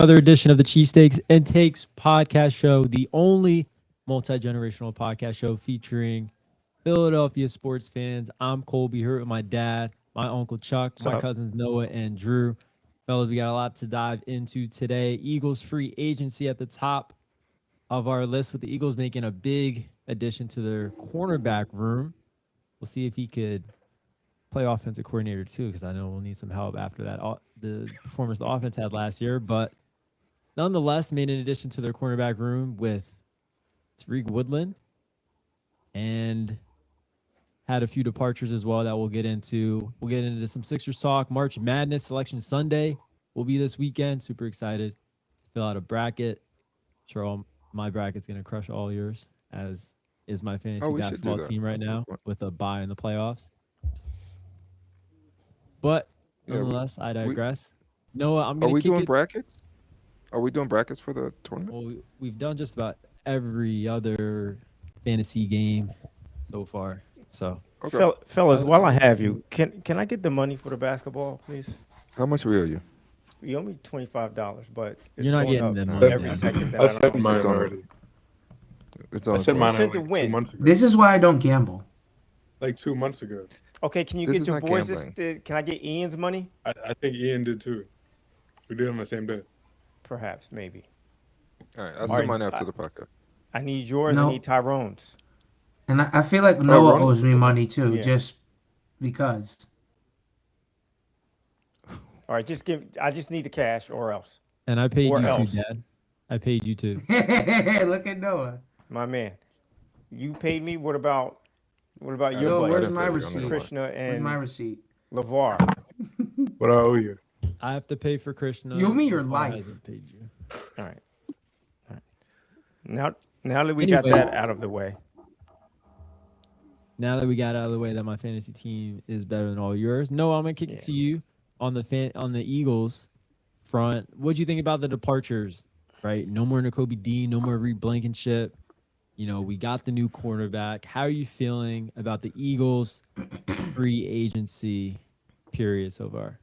Another edition of the Cheesesteaks and Takes podcast show, the only multi-generational podcast show featuring Philadelphia sports fans. I'm Colby, here with my dad, my uncle Chuck, What's my up? cousins Noah and Drew. Fellas, we got a lot to dive into today. Eagles free agency at the top of our list, with the Eagles making a big addition to their cornerback room. We'll see if he could play offensive coordinator too, because I know we'll need some help after that the performance the offense had last year. But nonetheless, made an addition to their cornerback room with Tariq Woodland and had a few departures as well that we'll get into. We'll get into some Sixers talk. March Madness Selection Sunday will be this weekend. Super excited to fill out a bracket. Sure, my bracket's going to crush all yours, as is my fantasy basketball team right now with a bye in the playoffs. But nonetheless, I digress. Noah, I'm going to kick it. Are we doing brackets? Are we doing brackets for the tournament? Well, we've done just about every other fantasy game so far. So, Okay. Fellas, while I have you, can I get the money for the basketball, please? How much we owe you? You owe me $25, but it's You're not going getting up the money. every second. That I I sent don't- mine It's on- already. It's I on. sent mine sent out the like win. 2 months ago. This is why I don't gamble. Like 2 months ago. Okay, can you This get is your not boys? gambling. Can I get Ian's money? I think Ian did too. We did it on the same day. Perhaps, maybe. All right, I'll All send right. mine after the podcast. I need yours. No. I need Tyrone's. And I feel like Noah really? owes me money too, Yeah. just because. All right, I just need the cash, or else, And I paid Or you else. too, Dad. I paid you too. Look at Noah. my man. You paid me. What about your No, buddy, where's my Definitely on receipt? the Krishna Where's and my receipt? LeVar? What I owe you? I have to pay for Krishna. You owe me your Paul life. hasn't paid you. All right. Now that we got Anyway. that out of the way, Now that we got out of the way that my fantasy team is better than all yours, Noah, I'm gonna kick it to you on the Eagles front. What'd you think about the departures? Right, no more N'Kobe Dean, no more Reed Blankenship. You know, we got the new cornerback. How are you feeling about the Eagles free agency period so far?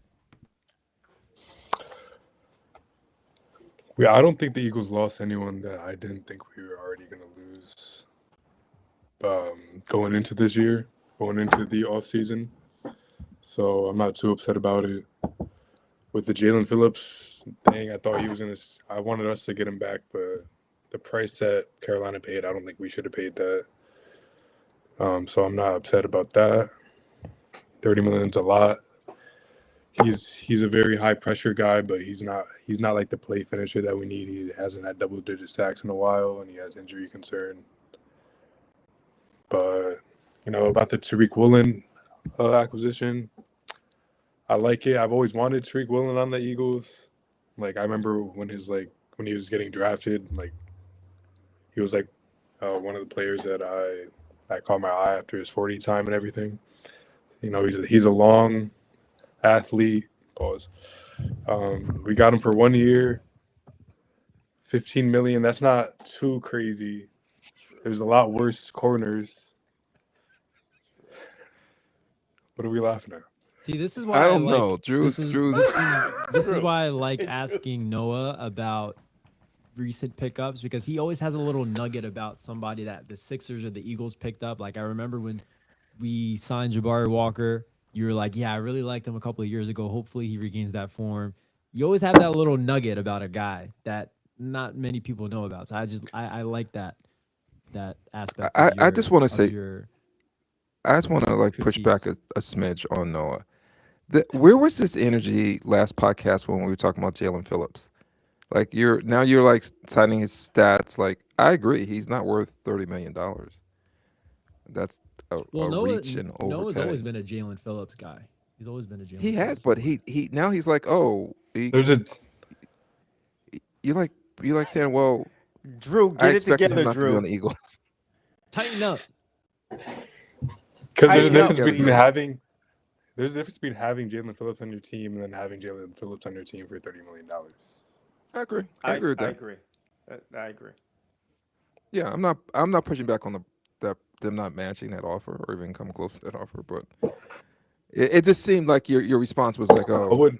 I don't think the Eagles lost anyone that I didn't think we were already going to lose going into this year, going into the offseason. So I'm not too upset about it. With the Jalen Phillips thing, I thought he was going to – I wanted us to get him back, but the price that Carolina paid, I don't think we should have paid that. So I'm not upset about that. $30 million's a lot. He's a very high pressure guy, but he's not like the play finisher that we need. He hasn't had double digit sacks in a while, and he has injury concern. But about the Tariq Woolen acquisition, I like it. I've always wanted Tariq Woolen on the Eagles. Like I remember when he was getting drafted, like he was like one of the players that I caught my eye after his 40 time and everything. He's a long athlete. Pause. We got him for 1 year, $15 million. That's not too crazy. There's a lot worse corners. What are we laughing at? See, this is why I don't like, know. This is why I like asking Noah about recent pickups, because he always has a little nugget about somebody that the Sixers or the Eagles picked up. Like I remember when we signed Jabari Walker, you were like, yeah, I really liked him a couple of years ago. Hopefully he regains that form. You always have that little nugget about a guy that not many people know about. So I like that aspect. I just want to say, your I just want to push back critiques. a smidge on Noah. Where was this energy last podcast when we were talking about Jalen Phillips? Like you're citing his stats. Like I agree, he's not worth $30 million. That's a reach and overpay. Noah's always been a Jalen Phillips guy. He's always been a Jalen. He has, Phillips but he now he's like, oh, There's a you like saying, well, Drew, I get it expected him together, not to be on Drew. the Eagles. Tighten up. because I there's a know, difference but- between having Jalen Phillips on your team and then having Jalen Phillips on your team for $30 million. I agree. I agree with that. I agree. I agree. Yeah, I'm not pushing back on them not matching that offer or even come close to that offer, but it just seemed like your response was like, I oh, would.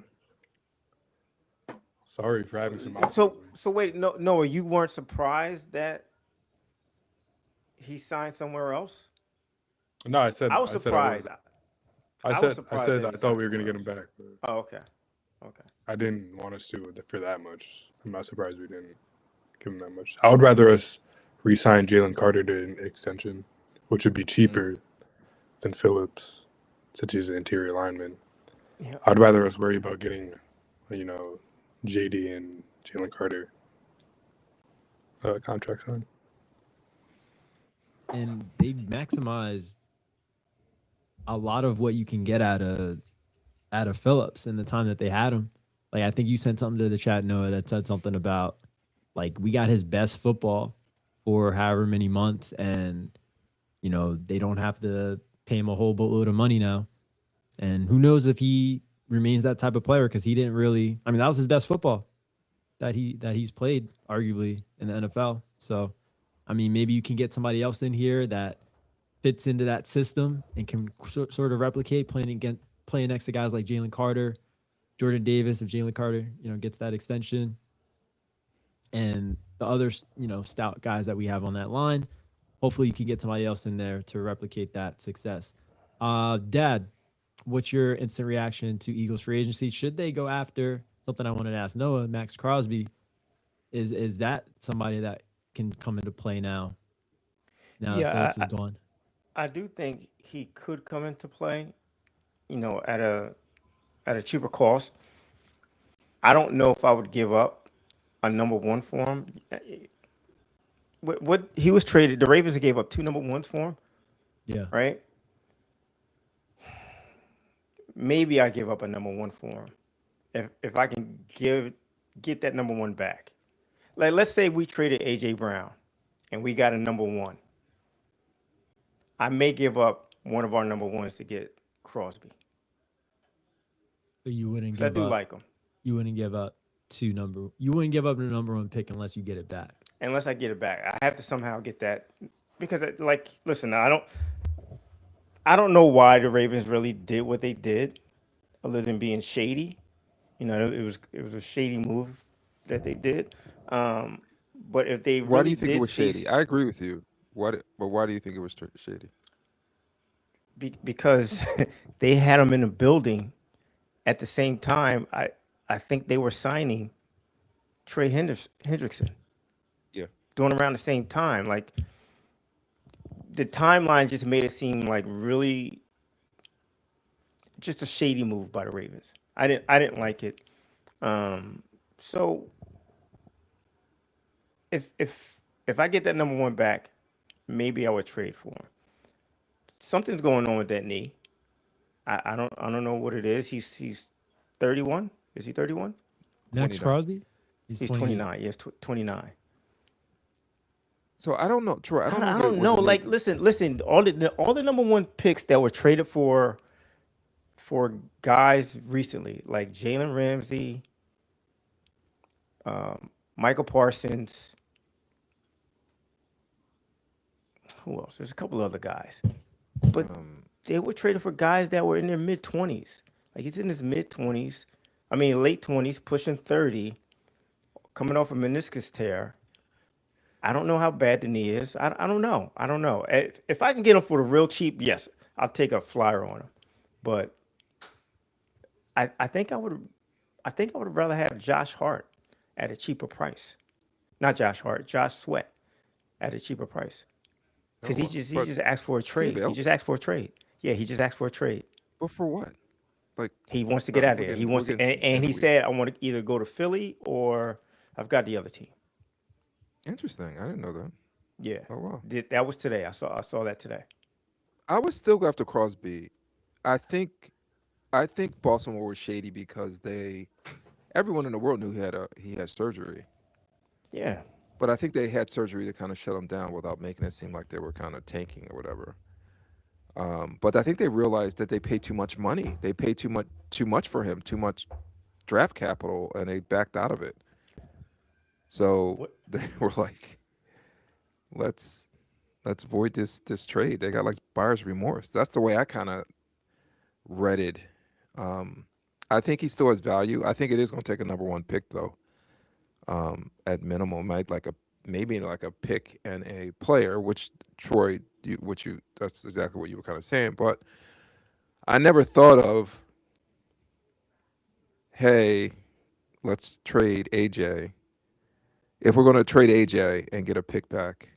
Sorry for having some options. So wait, Noah, you weren't surprised that he signed somewhere else? No, I said I was surprised. I was said surprised that I he thought signed we were gonna somewhere get him back, but Oh, okay. Okay. I didn't want us to for that much. I'm not surprised we didn't give him that much. I would rather us re-sign Jalen Carter to an extension, which would be cheaper than Phillips, since he's an interior lineman. Yeah. I'd rather us worry about getting, JD and Jalen Carter contracts on. And they maximized a lot of what you can get out of Phillips in the time that they had him. Like, I think you sent something to the chat, Noah, that said something about, like, we got his best football for however many months, and they don't have to pay him a whole boatload of money now. And who knows if he remains that type of player, because he didn't really. I mean, that was his best football that he's played, arguably, in the NFL. So, I mean, maybe you can get somebody else in here that fits into that system and can sort of replicate playing next to guys like Jalen Carter, Jordan Davis, if Jalen Carter, gets that extension, and the other, stout guys that we have on that line. Hopefully you can get somebody else in there to replicate that success. Dad, what's your instant reaction to Eagles free agency? Should they go after something I wanted to ask Noah, Max Crosby? Is that somebody that can come into play now that Phillips is gone? I do think he could come into play, at a cheaper cost. I don't know if I would give up a number one for him. What he was traded, the Ravens gave up 2 number ones for him, Yeah. right? Maybe I give up a number one for him if I can get that number one back. Like, let's say we traded AJ Brown and we got a number one. I may give up one of our number ones to get Crosby. But you wouldn't 'Cause I give do up. like him. You wouldn't give up You wouldn't give up the number one pick unless you get it back. Unless I get it back. I have to somehow get that because, listen, I don't know why the Ravens really did what they did, other than being shady. It was a shady move that they did. But if they Why do really you think it did was see shady? I agree with you. But why do you think it was shady? because they had them in the building at the same time. I think they were signing Trey Hendrickson. Yeah. Doing around the same time. Like, the timeline just made it seem like really just a shady move by the Ravens. I didn't like it. So if I get that number one back, maybe I would trade for him. Something's going on with that knee. I don't know what it is. He's 31. Is he 31? Max 29. Crosby? He's 29. Yes, 29. So I don't know, Troy. I don't know. I if it don't was know. a Like, new- listen. All the number one picks that were traded for guys recently, like Jalen Ramsey, Michael Parsons. Who else? There's a couple other guys, but they were traded for guys that were in their mid-20s. Like, he's in his mid-20s. I mean, late 20s, pushing 30, coming off a meniscus tear. I don't know how bad the knee is. I don't know. I don't know. If I can get him for the real cheap, yes, I'll take a flyer on him. But I think I would rather have Josh Hart at a cheaper price. Not Josh Hart, Josh Sweat at a cheaper price. Because he just asked for a trade. He available? just asked for a trade. Yeah, he just asked for a trade. But for what? Like, He wants to get out of we're there. He getting- wants we're to, getting and he weird. said, I want to either go to Philly or I've got the other team. Interesting. I didn't know that. Yeah. Oh wow. That was today. I saw that today. I would still go after Crosby. I think Baltimore was shady because everyone in the world knew he had surgery. Yeah. But I think they had surgery to kind of shut him down without making it seem like they were kind of tanking or whatever. But I think they realized that they paid too much money. They paid too much for him, too much draft capital, and they backed out of it. So they were like, let's void this trade. They got like buyer's remorse. That's the way I kind of read it. I think he still has value. I think it is going to take a number one pick though. at minimum, might like maybe like a pick and a player, which Troy, that's exactly what you were kind of saying. But I never thought of, hey, let's trade AJ. If we're going to trade AJ and get a pick back,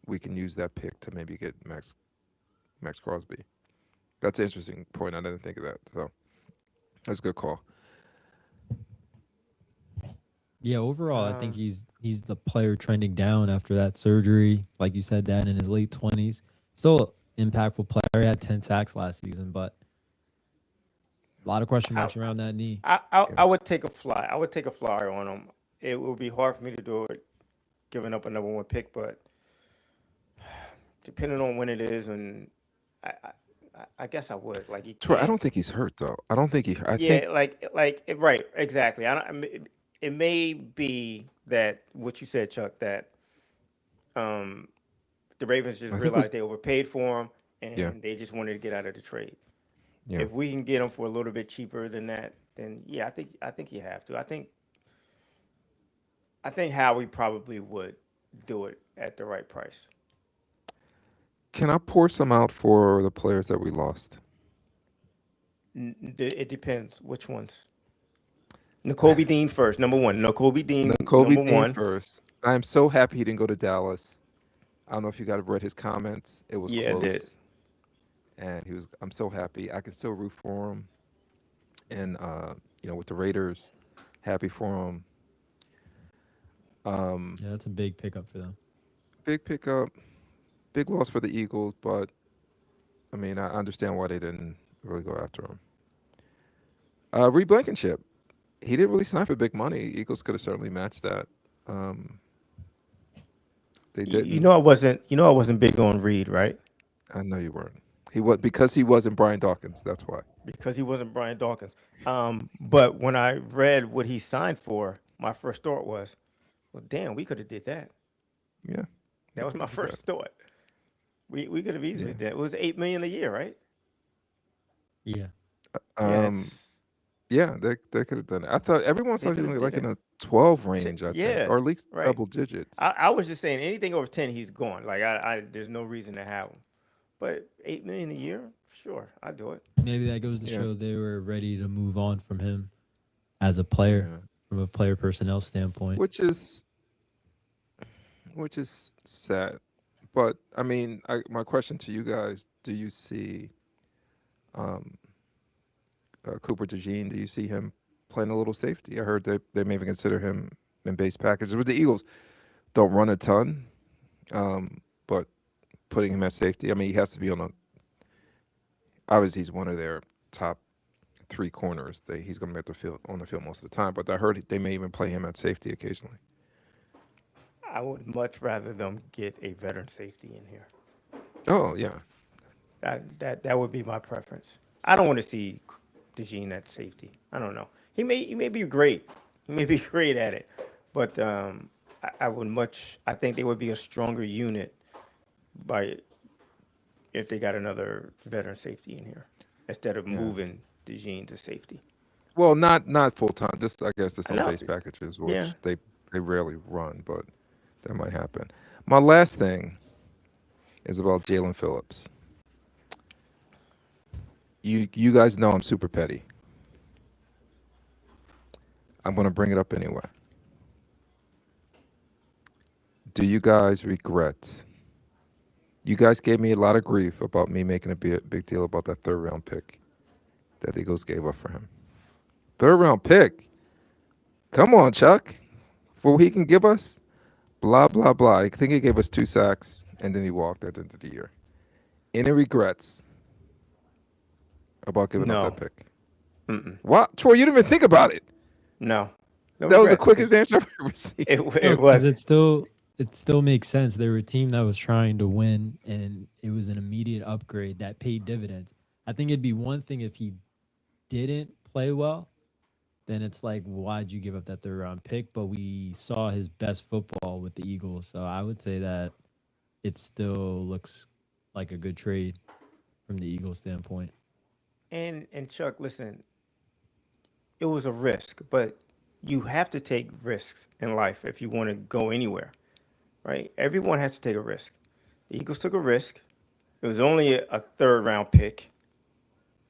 we can use that pick to maybe get Max Crosby. That's an interesting point. I didn't think of that. So that's a good call. Yeah, overall, I think Um, he's the player trending down after that surgery. Like you said, Dad, in his late 20s. Still an impactful player. He had 10 sacks last season, but a lot of question I, marks around that knee. I would take a fly. I would take a flyer on him. It would be hard for me to do it, giving up a number one pick, but depending on when it is, and I, I, I guess I would. Like you Troy, I can't. don't think he's hurt though. I don't think I think Yeah, right, exactly. I mean, it may be that what you said, Chuck, that um, the Ravens just I think it was realized they overpaid for him, yeah, and they just wanted to get out of the trade. yeah. If we can get him for a little bit cheaper than that, then yeah, I think you have to. I think Howie probably would do it at the right price. Can I pour some out for the players that we lost? It depends which ones. N'Kobe Dean first, number one. N'Kobe Dean, Kobe number Dean one. first. I'm so happy he didn't go to Dallas. I don't know if you guys read his comments. It was Yeah, it did. close, and I'm so happy. I can still root for him, and with the Raiders, happy for him. Yeah, that's a big pickup for them. Big pickup, big loss for the Eagles, but I mean, I understand why they didn't really go after him. Reed Blankenship, he didn't really sign for big money. Eagles could have certainly matched that. Um, they You didn't. know I wasn't. You know I wasn't big on Reed, right? I know you weren't. He was because he wasn't Brian Dawkins. That's why. Because he wasn't Brian Dawkins. But when I read what he signed for, my first thought was, well, damn, we could have did that. Yeah, That was my first thought. We could have easily yeah. did. It was 8 million a year, right? Yeah. Yeah, Um, yeah, they could have done it. I thought everyone they saw could him have did like in it. a 12 range, I think, Yeah, or at least right. double digits. I was just saying anything over 10, he's gone. Like there's no reason to have him. But 8 million a year, sure, I do it. Maybe that goes to Yeah, show they were ready to move on from him as a player, yeah. from a player personnel standpoint. Which is sad. But I mean, my question to you guys: do you see um, Cooper DeJean? Do you see him playing a little safety? I heard they maybe consider him in base packages. With the Eagles, don't run a ton, but putting him at safety. I mean, he has to be on a. Obviously, he's one of their top three corners. He's going to be on the field most of the time. But I heard they may even play him at safety occasionally. I would much rather them get a veteran safety in here. Oh yeah, That would be my preference. I don't want to see DeJean at safety. I don't know. He may be great. He may be great at it, but I would much. I think they would be a stronger unit by if they got another veteran safety in here instead of yeah. moving DeJean to safety. Well, not full time. Just I guess just I on know. base packages, which Yeah. they rarely run, but that might happen. My last thing is about Jalen Phillips. You guys know I'm super petty. I'm gonna bring it up anyway. Do you guys regret? You guys gave me a lot of grief about me making a big deal about that third round pick that the Eagles gave up for him. Third round pick. Come on, Chuck. For what he can give us? Blah, blah, blah. I think he gave us 2 sacks, and then he walked at the end of the year. Any regrets about giving up No. that pick? Mm-mm. What? Troy, you didn't even think about it. No. No That was the regrets, 'cause quickest answer I've ever received. It Because was. it still makes sense. They were a team that was trying to win, and it was an immediate upgrade that paid dividends. I think it'd be one thing if he didn't play well, then it's like, why'd you give up that third round pick? But we saw his best football with the Eagles, so I would say that it still looks like a good trade from the Eagles standpoint. And Chuck, listen, it was a risk, but you have to take risks in life if you want to go anywhere, right? Everyone has to take a risk. The Eagles took a risk. It was only a third round pick.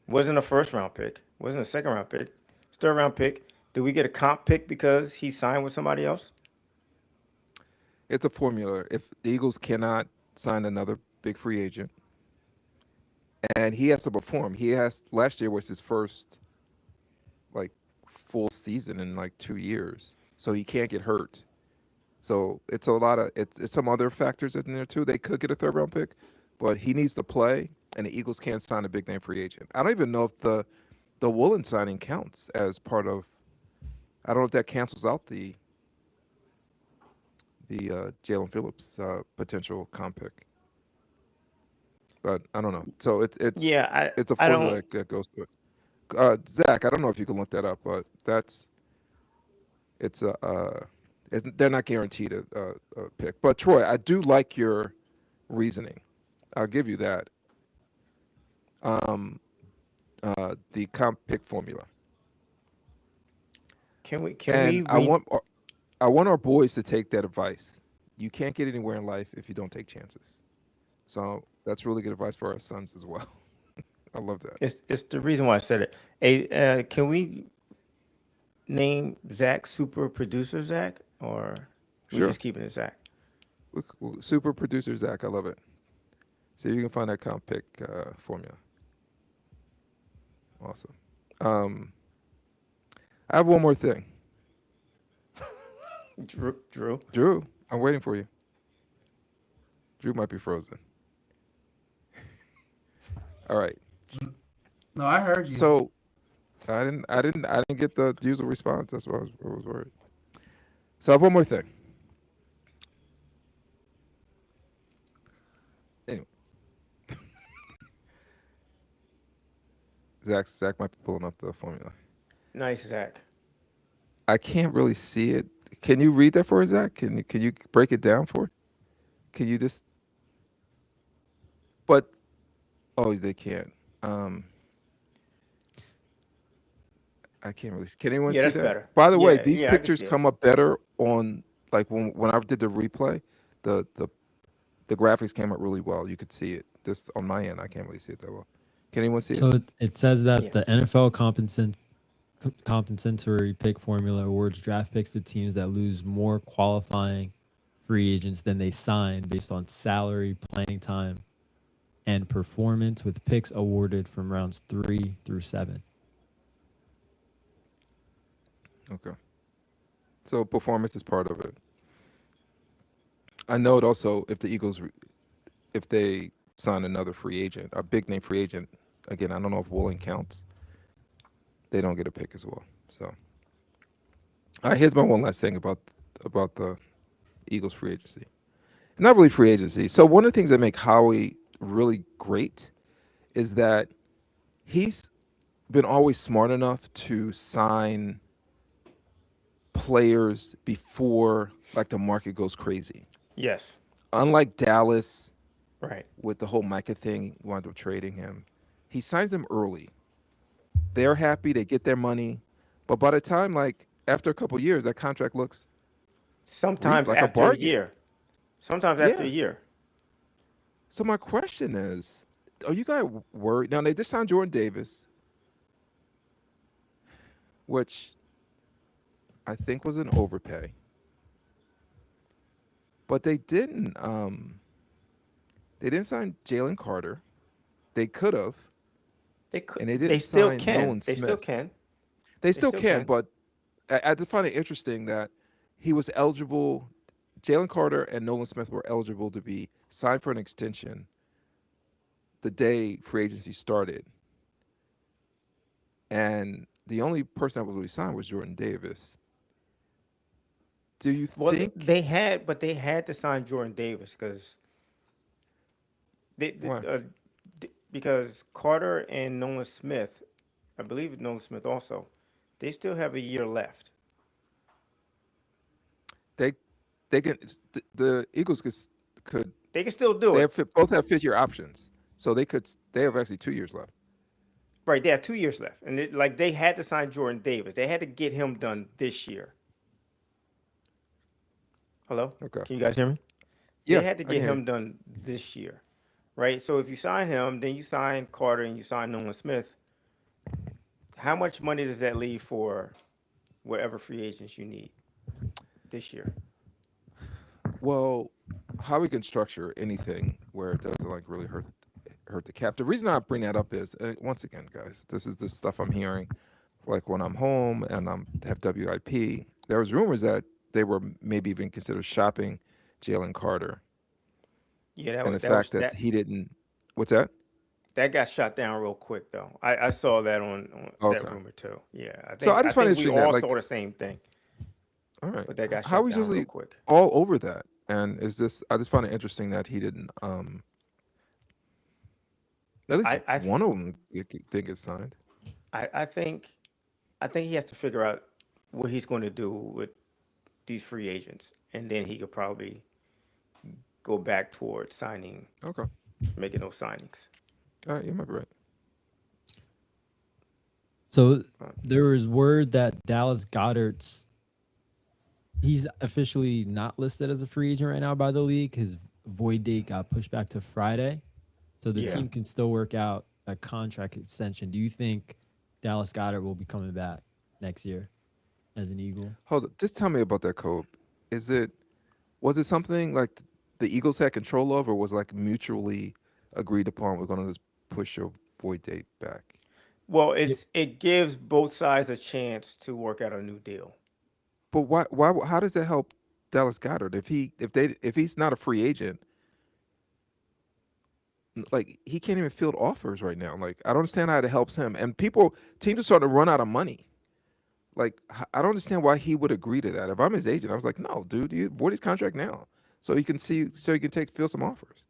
Wasn't a first round pick. Wasn't a second round pick. It's third round pick. Did we get a comp pick because he signed with somebody else? It's a formula. If the Eagles cannot sign another big free agent, and he has to perform, last year was his first like full season in like 2 years, so he can't get hurt. So it's a lot of it's some other factors in there too. They could get a third round pick, but he needs to play, and the Eagles can't sign a big name free agent. I don't even know if the Woolen signing counts as part of. I don't know if that cancels out the Jalen Phillips potential comp pick, but I don't know. So it's Yeah, it's a I formula don't. that goes through it. Zach, I don't know if you can look that up, but they're not guaranteed a pick. But Troy, I do like your reasoning. I'll give you that. The comp pick formula, Can we and I want our boys to take that advice. You can't get anywhere in life if you don't take chances. So that's really good advice for our sons as well. I love that. It's the reason why I said it. Hey, can we name Zach super producer Zach, or we Sure. just keeping it Zach? Super producer Zach, I love it. See if you can find that comp pick formula. Awesome. I have one more thing. Drew. I'm waiting for you. Drew might be frozen. All right. No, I heard you. So I didn't get the usual response. That's why I was worried. So I have one more thing. Anyway. Zach might be pulling up the formula. Nice, Zach. I can't really see it. Can you read that for us, Zach? Can you break it down for? Can you just? But oh, they can't. I can't really. Can anyone Yeah, see that's that? better. By the way, Yeah, these yeah, I can pictures see it. come up better on like when I did the replay. The graphics came up really well. You could see it. This on my end, I can't really see it that well. Can anyone see So it? it says that Yeah. the NFL compensatory pick formula awards draft picks to teams that lose more qualifying free agents than they sign based on salary, playing time, and performance, with picks awarded from rounds 3 through 7. Okay. So performance is part of it. I know it also if the Eagles, if they sign another free agent, a big name free agent, again, I don't know if Woolen counts. They don't get a pick as well. So, here's my one last thing about the Eagles free agency. Not really free agency. So one of the things that make Howie really great is that he's been always smart enough to sign players before like the market goes crazy. Yes. Unlike Dallas Right. with the whole Micah thing, wound up trading him. He signs them early. They're happy, they get their money, but by the time like after a couple of years, that contract looks Sometimes like a after a bargain. year. Sometimes after a Yeah. year. So my question is, are you guys worried? Now they just signed Jordan Davis, which I think was an overpay. But they didn't sign Jalen Carter. They could have. They could. And they didn't They still sign can. Nolan They still Smith. can. They still still can, can. but I just find it interesting that he was eligible. Jalen Carter and Nolan Smith were eligible to be signed for an extension the day free agency started. And the only person that was really signed was Jordan Davis. Do you Well, think? they had to sign Jordan Davis because Why? because Carter and Nolan Smith, I believe Nolan Smith also, they still have a year left. They can the Eagles could They can still do they it. both have 5-year options, so they have actually 2 years left. Right, they have 2 years left, and they had to sign Jordan Davis. They had to get him done this year. Hello, Okay. can you guys hear me? Yeah, They had to I get can hear him done this year, right? So if you sign him, then you sign Carter and you sign Nolan Smith. How much money does that leave for whatever free agents you need this year? Well, how we can structure anything where it doesn't like really hurt the cap. The reason I bring that up is once again, guys, this is the stuff I'm hearing, like when I'm home and have WIP. There was rumors that they were maybe even consider shopping Jalen Carter, Yeah, and the fact that he didn't. What's that? that got shot down real quick though. I saw that on that Okay. rumor too. Yeah, So I just find it think we interesting that, all like, saw the same thing, all right, but that got how shut he's down real usually quick. all over that, and is this? I just find it interesting that he didn't. At least I one of them think it's signed. I think he has to figure out what he's going to do with these free agents, and then he could probably go back towards Okay. making those signings. All right, you might be right. So there was word that Dallas Goedert's he's officially not listed as a free agent right now by the league. His void date got pushed back to Friday, so the Yeah. team can still work out a contract extension. Do you think Dallas Goedert will be coming back next year as an Eagle? Hold on, just tell me about that code. Was it something like the Eagles had control of, or was it like mutually agreed upon? We're going to just push your void date back. Well, it gives both sides a chance to work out a new deal. But why? How does that help Dallas Goedert if he's not a free agent? Like, he can't even field offers right now. Like, I don't understand how it helps him. And teams are starting to run out of money. Like, I don't understand why he would agree to that. If I'm his agent, I was like, no, dude, you void his contract now, so he can field some offers.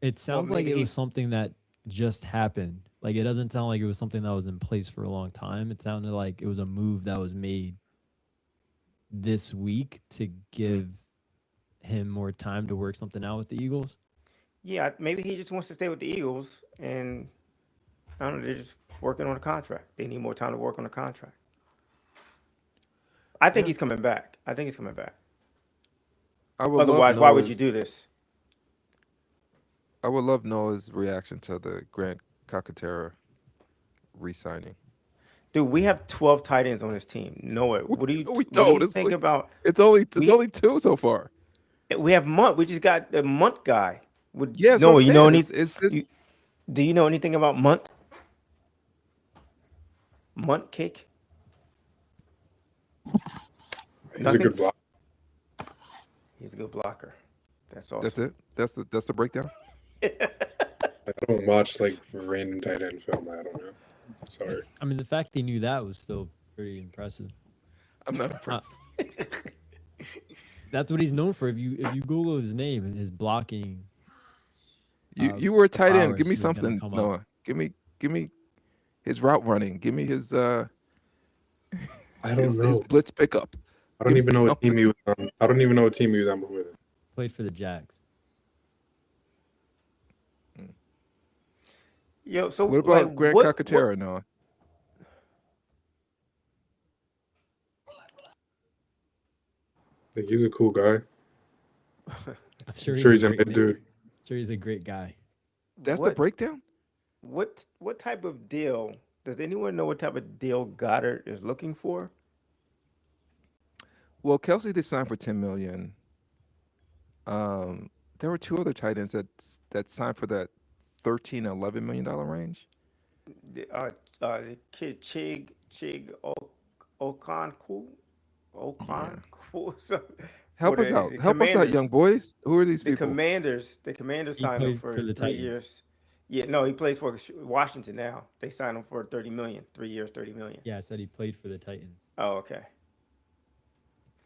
It sounds like maybe it he- was something that just happened. Like, it doesn't sound like it was something that was in place for a long time. It sounded like it was a move that was made this week to give him more time to work something out with the Eagles. Yeah, maybe he just wants to stay with the Eagles, and I don't know, they're just working on a contract. They need more time to work on a contract. I think he's coming back. I think he's coming back. I would Otherwise, love why would you Noah's- do this? I would love Noah's reaction to the Grant Calcaterra re-signing. Dude, we have 12 tight ends on this team. Noah, what do you don't. It's think like- about? It's only We- only two so far. We have Munt. We just got the Munt guy. Yeah, that's what Noah, I'm you know saying. anything? Is this? Do you know anything about Munt? Munt cake? He's Nothing? a good block. He's a good blocker. That's awesome. That's it. That's the breakdown. I don't watch like random tight end film. I don't know. Sorry. I mean, the fact he knew that was still pretty impressive. I'm not impressed. That's what he's known for. If you Google his name and his blocking, You were a tight end. Give me Flowers was gonna something, come up. Noah. Give me his route running. Give me his I don't his know. blitz pickup. I don't give me even know what team he was on. I don't even know what team he was on before that. played for the Jags. Yo, so What about like, Grant Calcaterra, Noah? Like, he's a cool guy. I'm sure, I'm sure he's a great mid dude. Sure, he's a great guy. That's the What- breakdown. What type of deal? Does anyone know what type of deal Goddard is looking for? Well, Kelsey did sign for $10 million. There were two other tight ends that signed for that $13, $11 million range. The kid Chig Okonkwo. Help For us the- out. the Help us out, Commanders. young boys. Who are these The people? Commanders He signed him played for for the 3 Titans. years. Yeah, no, he plays for Washington now. They signed him for 30 million, 3 years, 30 million. Yeah, I said he played for the Titans. Oh, okay.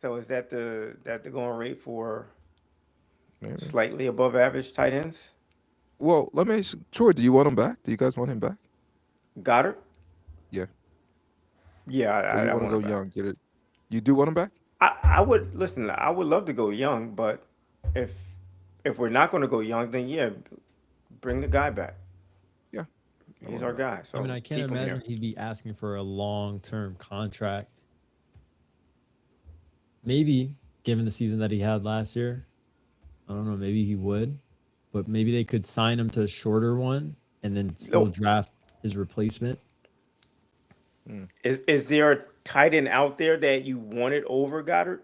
So is that the going rate for Maybe. slightly above average tight ends? Well, let me ask you, Troy, do you want him back? Do you guys want him back? Goddard? Yeah. Yeah, Or I you want want to go him back. young? Get it? You do want him back? I would listen. I would love to go young, but if we're not going to go young, then yeah, bring the guy back. Yeah. He's our guy. So I mean, I can't keep him imagine there. he'd be asking for a long-term contract. Maybe, given the season that he had last year, I don't know. Maybe he would, but maybe they could sign him to a shorter one and then still No. draft his replacement. Is there a tight end out there that you wanted over Goddard?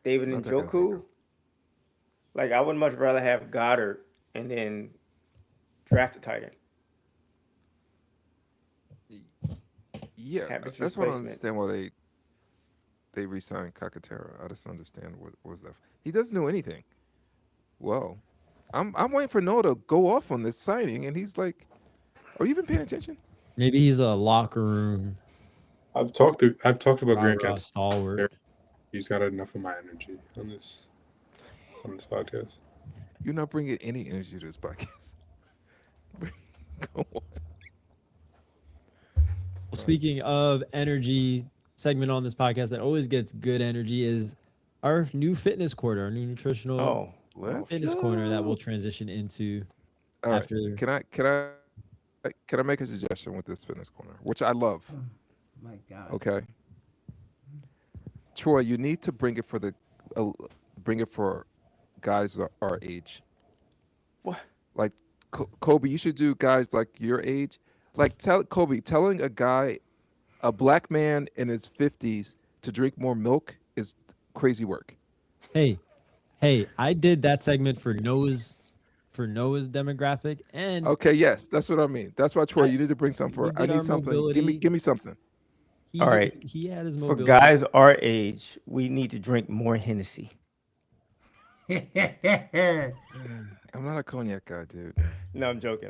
David Not that I can think Njoku? Like, I would much rather have Goddard and then draft a tight end. Yeah, Have its that's what I don't replacement. understand why they re-signed Kakatera. I just don't understand what was that. He doesn't do anything. Well, I'm waiting for Noah to go off on this signing, and he's like, "Are you even paying attention?" Maybe he's a locker room I've talked about Grant rah-rah Kent. stalwart. He's got enough of my energy on this podcast. You're not bringing any energy to this podcast. Go on. Well, speaking of energy, segment on this podcast that always gets good energy is our new fitness corner, our new nutritional Oh, Let's fitness corner that go. we'll transition into All right. after. Can I make a suggestion with this fitness corner, which I love? My God. Okay. Troy, you need to bring it for guys our age. what? Like Kobe, you should do guys like your age. Like telling a black man in his 50s to drink more milk is crazy work. Hey, I did that segment for Noah's demographic, and Okay, yes, that's what I mean. That's why Troy, I- you need to bring something we for. I did our need something. mobility. Give me something. All right. he had his For mobility. guys our age, we need to drink more Hennessy. I'm not a cognac guy, dude. No, I'm joking.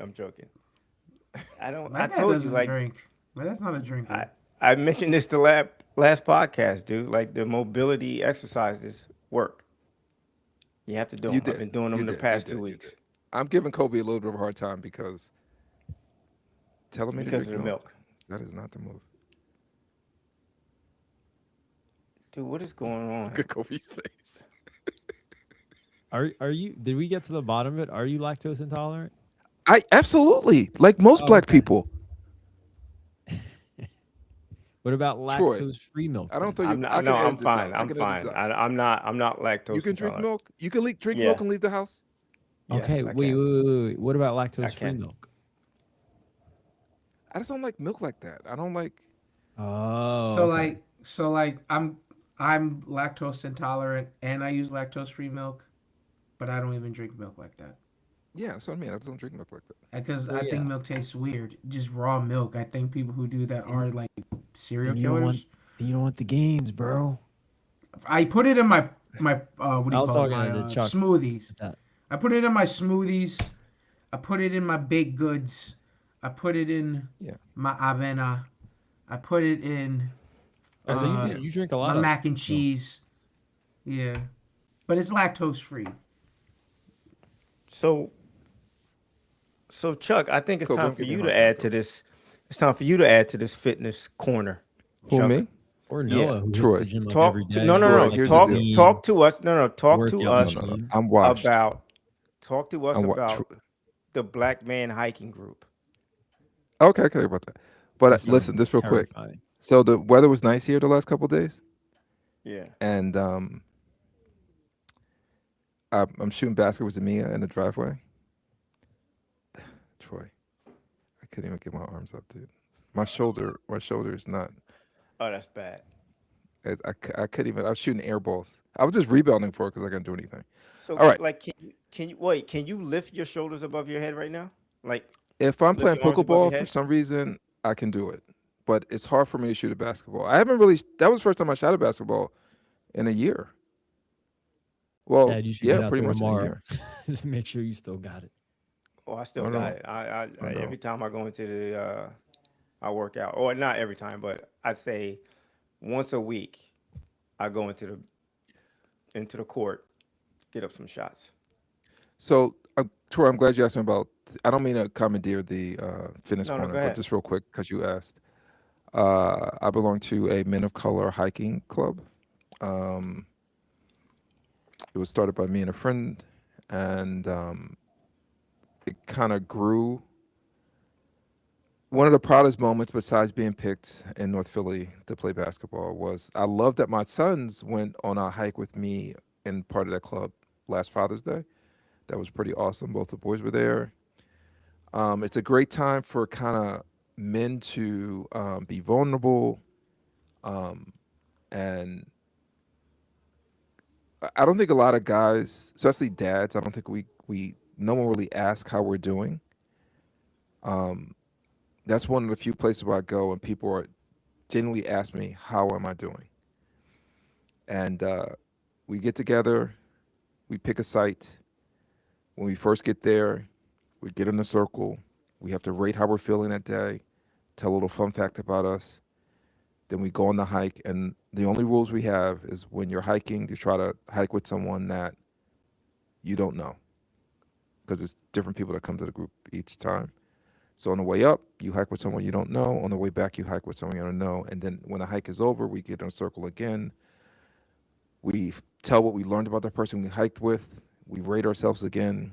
I don't. My I dad told you, doesn't like, drink. But that's not a drinker. I mentioned this the last podcast, dude. Like, the mobility exercises work. You have to do You them. I've did. been doing them You the did. past You 2 did. You weeks did. I'm giving Kobe a little bit of a hard time because telling me because to of the drink milk. that is not the move. Dude, what is going on? Look at Kobe's face. Are you? Did we get to the bottom of it? Are you lactose intolerant? I absolutely like most Oh, black okay. people. What about Troy, lactose-free milk? I don't then? think I'm you. not. I can No, edit I'm this fine. out. I I'm can edit fine. this out. I'm not lactose. You can drink intolerant. milk. You can drink Yeah. milk and leave the house. Yes, Okay, I wait. can. What about lactose-free can. milk? I just don't like milk like that. I don't like. Oh, so okay. like I'm lactose intolerant and I use lactose free milk, but I don't even drink milk like that. Yeah, that's what I mean. I just don't drink milk like that. Because Well, I yeah. think milk tastes weird. Just raw milk. I think people who do that are like serial Then you don't killers. you don't want the gains, bro. I put it in my what do I you was call it? talking My to Chuck. smoothies. That- I put it in my smoothies. I put it in my baked goods. I put it in Yeah. my avena. I put it in Oh, so Uh, you drink a my lot of mac and cheese. Yeah, but it's lactose free. So Chuck, I think it's Kobe, time I'm for giving you you a to hard time, add to this. It's time for you to add to this fitness corner. Who Chuck. me? or Yeah, Noah who Troy. hits the gym like Talk every to, day. no, no, Troy, no. here's the Talk deal. talk to us. No, talk to Workout us machine. I'm washed. talk to us I'm about the Black Man Hiking Group. Okay, about that. But That sounds listen, just real quick. terrifying. So the weather was nice here the last couple of days, Yeah. and I'm shooting basketball with Mia in the driveway. Troy, I couldn't even get my arms up, dude. My shoulder is not. Oh, that's bad. I couldn't even. I was shooting air balls. I was just rebounding for it because I couldn't do anything. So, All right. like, can you wait? Can you lift your shoulders above your head right now? Like, If I'm Lift playing your arms above your pickleball for head? some reason, I can do it. But it's hard for me to shoot a basketball. I haven't really. That was the first time I shot a basketball in a year. Well, Dad, you should get yeah, out pretty there much in a tomorrow year. to make sure you still got it. oh, I still I got know. it. I I know. every time I go into I work out, or not every time, but I'd say once a week, I go into the court, get up some shots. So, Troy, I'm glad you asked me about. I don't mean to commandeer the fitness No, corner, go but ahead. just real quick because you asked. I belong to a Men of Color hiking club. It was started by me and a friend, and it kind of grew one of the proudest moments besides being picked in North Philly to play basketball was I love that my sons went on a hike with me in part of that club last Father's Day. That was pretty awesome. Both the boys were there. It's a great time for kind of men to be vulnerable. And I don't think a lot of guys, especially dads, I don't think no one really asks how we're doing. That's one of the few places where I go and people are genuinely ask me, how am I doing? And we get together, we pick a site. When we first get there, we get in a circle. We have to rate how we're feeling that day, tell a little fun fact about us. Then we go on the hike. And the only rules we have is when you're hiking, to try to hike with someone that you don't know, because it's different people that come to the group each time. So on the way up, you hike with someone you don't know. On the way back, you hike with someone you don't know. And then when the hike is over, we get in a circle again. We tell what we learned about the person we hiked with. We rate ourselves again.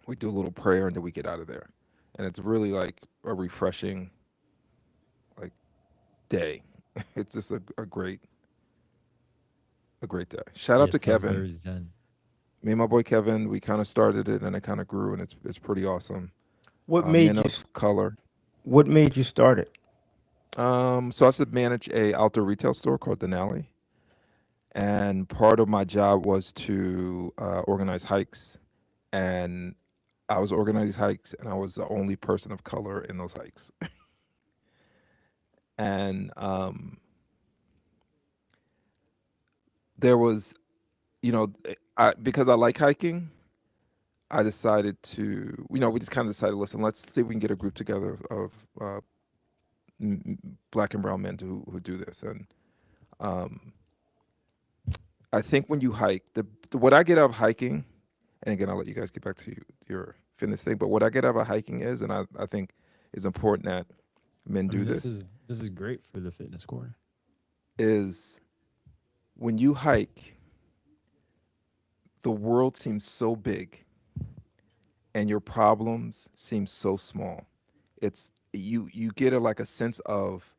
We do a little prayer, and then we get out of there. And it's really like a refreshing, like, day. It's just a great day. Shout Yeah, out to it sounds Kevin. very zen. Me and my boy Kevin, we kind of started it, and it kind of grew, and it's pretty awesome. What Men made you of color. What made you start it? So I used to manage a outdoor retail store called Denali, and part of my job was to organize hikes, and I was organizing hikes, and I was the only person of color in those hikes. And there was, because I like hiking, I decided to, we just kind of decided, listen, let's see if we can get a group together of black and brown men who do this. And I think when you hike, what I get out of hiking, and again, I'll let you guys get back to your fitness thing, but what I get out of hiking is, and I think is important that men do This this, is great for the fitness corner. is when you hike, the world seems so big and your problems seem so small. It's you get like a sense of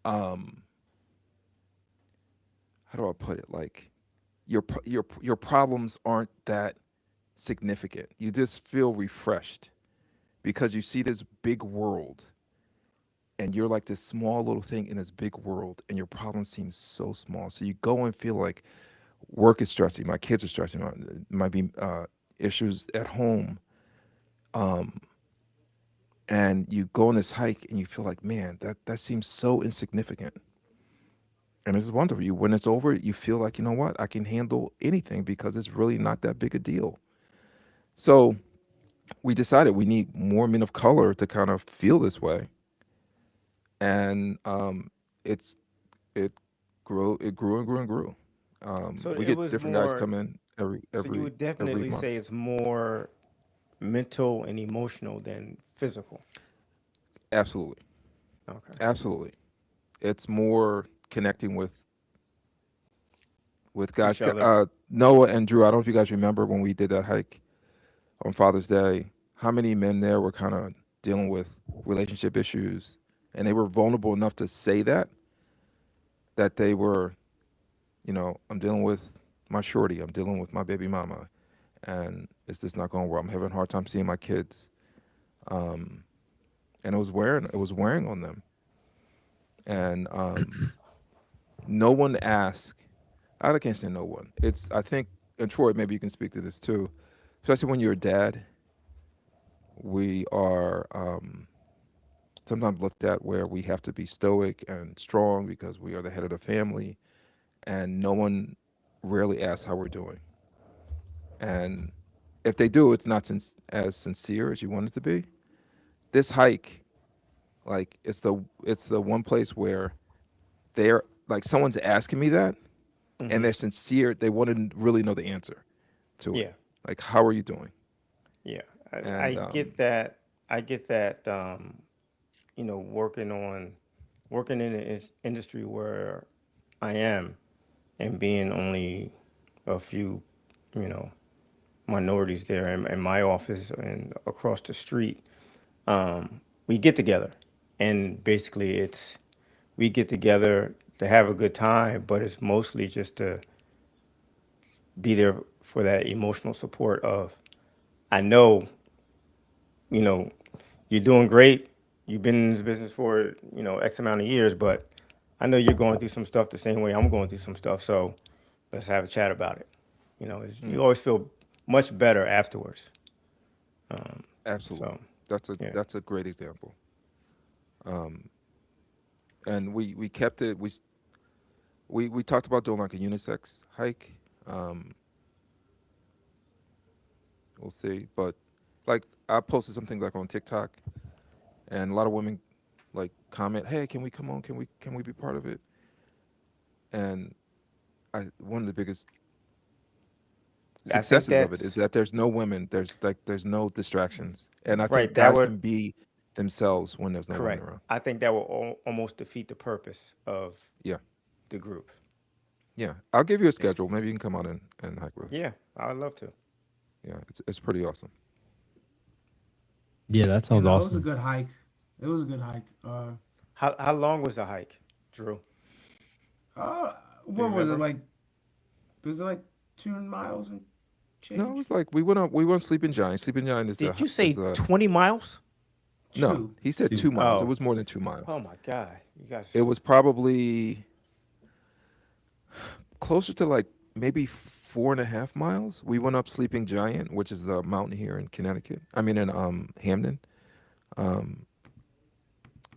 how do I put it? Like your problems aren't that significant. You just feel refreshed because you see this big world and you're like this small little thing in this big world and your problem seems so small. So you go and feel like work is stressing, my kids are stressing, might be issues at home. And you go on this hike and you feel like, man, that seems so insignificant. And it's wonderful. When it's over, you feel like, you know what? I can handle anything because it's really not that big a deal. So we decided we need more men of color to kind of feel this way. And it grew and grew and grew. So We it get was different guys more. come in So you every would every definitely month. say it's more mental and emotional than physical. Absolutely. Okay. Absolutely. It's more connecting with guys. Each other. Noah and Drew, I don't know if you guys remember when we did that hike on Father's Day, how many men there were kind of dealing with relationship issues, and they were vulnerable enough to say that they were, I'm dealing with my shorty, I'm dealing with my baby mama, and it's just not going well. I'm having a hard time seeing my kids. And it was wearing on them. And no one asked. I can't say no one. I think, and Troy, maybe you can speak to this too, especially when you're a dad. We are sometimes looked at where we have to be stoic and strong because we are the head of the family, and no one rarely asks how we're doing. And if they do, it's not as sincere as you want it to be. This hike, like, it's the one place where they're like, someone's asking me that, and they're sincere. They want to really know the answer to it. Yeah. Like, how are you doing? Yeah. I And get that. I get that. Working in an industry where I am, and being only a few, you know, minorities there in my office and across the street. we get together, and basically we get together to have a good time, but it's mostly just to be there for that emotional support of, I know, you know, you're doing great. You've been in this business for, X amount of years, but I know you're going through some stuff the same way I'm going through some stuff. So let's have a chat about it. You always feel much better afterwards. Absolutely. So yeah, That's a great example. And we kept it. We talked about doing like a unisex hike. Um, we'll see, but like I posted some things like on TikTok, and a lot of women like comment, "Hey, can we come on? Can we be part of it?" And one of the biggest I think successes of it is that's that there's no women, there's no distractions, and I think right. That guys would can be themselves when there's no women correct. around. I think that will almost defeat the purpose of Yeah, the group. yeah. I'll give you a schedule. Maybe you can come out and hike with us. Yeah, I would love to. Yeah, it's pretty awesome. Yeah, that You sounds know, it was a awesome. good hike. It was a good hike. How long was the hike, Drew? Uh, Do you what was it remember? like? Was it like 2 miles and No, it change? was like we went Sleeping Giant. Sleeping Giant Did you say 20 miles? no. Two. He said 2 miles. It Oh, was more than 2 miles. oh my God, you guys. It was probably closer to like maybe 4.5 miles. We went up Sleeping Giant, which is the mountain here in Connecticut. I mean in Hamden. Um,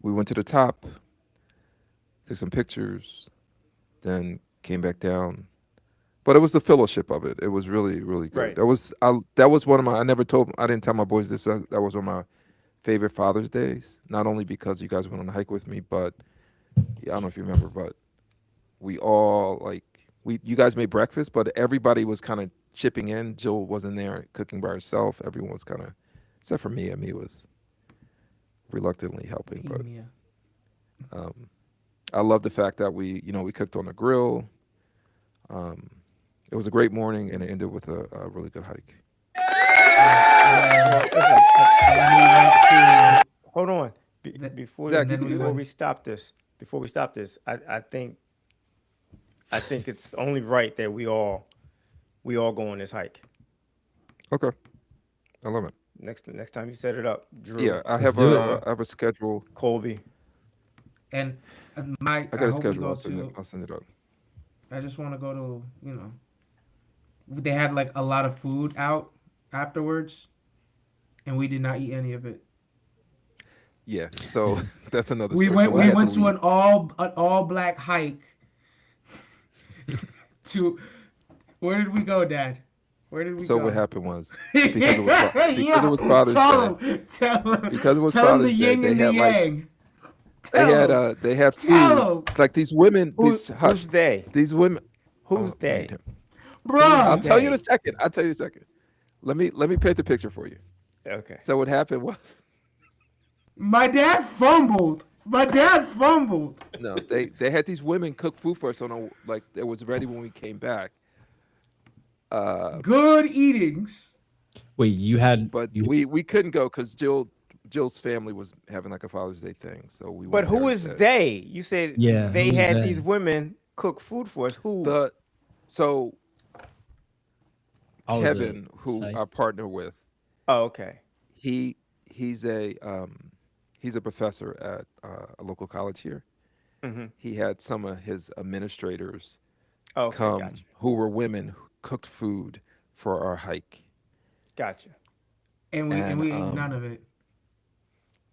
we went to the top, took some pictures, then came back down. But it was the fellowship of it. It was really, really good. Right. That was one of my. I didn't tell my boys this. That was one of my favorite Father's Days. Not only because you guys went on a hike with me, but yeah, I don't know if you remember, but we all like you guys made breakfast, but everybody was kind of chipping in. Jill wasn't there cooking by herself. Everyone was kind of, except for me. Me was reluctantly helping, but Mia. I love the fact that we cooked on the grill. It was a great morning, and it ended with a really good hike. Well, listen, And then we went to hold on. the, Before Zach, and you then can we do that. before went. we stop this, I think it's only right that we all go on this hike. Okay, I love it. Next time you set it up, Drew, Yeah, I Let's have do it. I have a schedule. Colby. And I I got a hope we schedule. go I'll to. send it up. I just want to go to. They had like a lot of food out afterwards, and we did not eat any of it. Yeah, so that's another We story. So went. we We had to went to leave. an all black hike. To where did we go, Dad? Where did we So go? what happened was because it was Father's tell Day. him, tell him, Because it was tell him the Father's Day, yin they and the had like yang. Tell him, they had food. tell him, Like these women, Who's hush, they? these women. Who's Mute they? him. I'll bruh. tell you in a they? second. I'll tell you in a second. Let me paint the picture for you. Okay. So what happened was My dad fumbled. My dad fumbled. no, they had these women cook food for us on like it was ready when we came back. Good eatings. Wait, you had But you we couldn't go because Jill's family was having like a Father's Day thing, so we But went there who is instead. they? You said Yeah, they who's had they? these women cook food for us. Who? The so all of the Kevin, who site. I partner with, Oh, okay. he's a professor at a local college here. Mm-hmm. He had some of his administrators Oh, okay, come gotcha. who were women who cooked food for our hike, Gotcha. And and we ate none of it.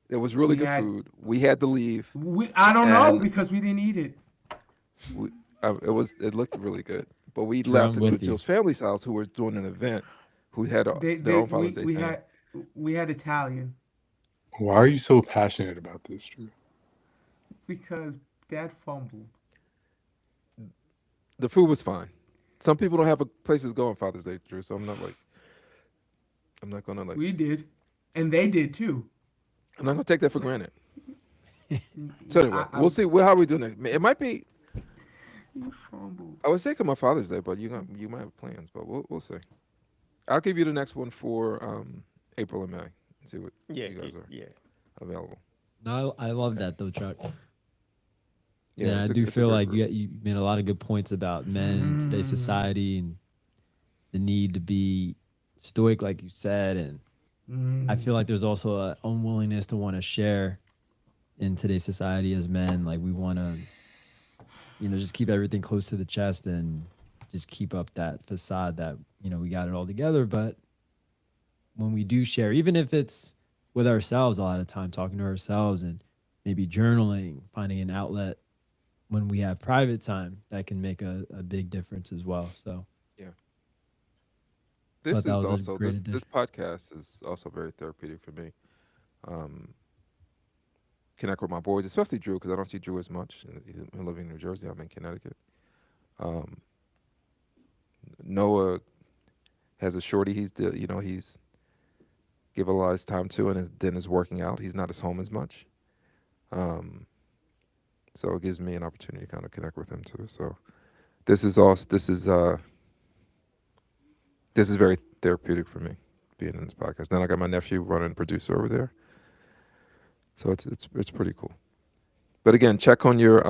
it was really We good had food. We had to leave, I don't know and because we didn't eat it. it looked really good. But we Drew, left I'm to go to with you. Jill's family's house, who was doing an event, who had their own Father's Day thing. We had Italian Why are you so passionate about this, Drew? because Dad fumbled. The food was fine. Some people don't have a places to go on Father's Day, Drew. So I'm not gonna like. We did, and they did too. I'm not gonna take that for granted. So anyway, I- we'll see how we do next. It might be. You fumbled. I was thinking my Father's Day, but you might have plans, but we'll see. I'll give you the next one for April and May and see what Yeah. you guys are Yeah. available. No, I love that though, Chuck. Yeah, Yeah, I it's do it's a feel great like group. you made a lot of good points about men in today's society and the need to be stoic, like you said. And I feel like there's also an unwillingness to want to share in today's society as men. Like we want to, just keep everything close to the chest and just keep up that facade that, we got it all together. But when we do share, even if it's with ourselves, a lot of time talking to ourselves and maybe journaling, finding an outlet when we have private time, that can make a big difference as well. So Yeah. thought This that is was a also great this addition. podcast is also very therapeutic for me. Um, Connect with my boys, especially Drew, because I don't see Drew as much. He's living in New Jersey. I'm in Connecticut. Um, Noah has a shorty. He's give a lot of his time to, and then is working out. He's not as home as much. So it gives me an opportunity to kind of connect with him too. So this is very therapeutic for me being in this podcast. Then I got my nephew running producer over there. So it's pretty cool. But again, check on your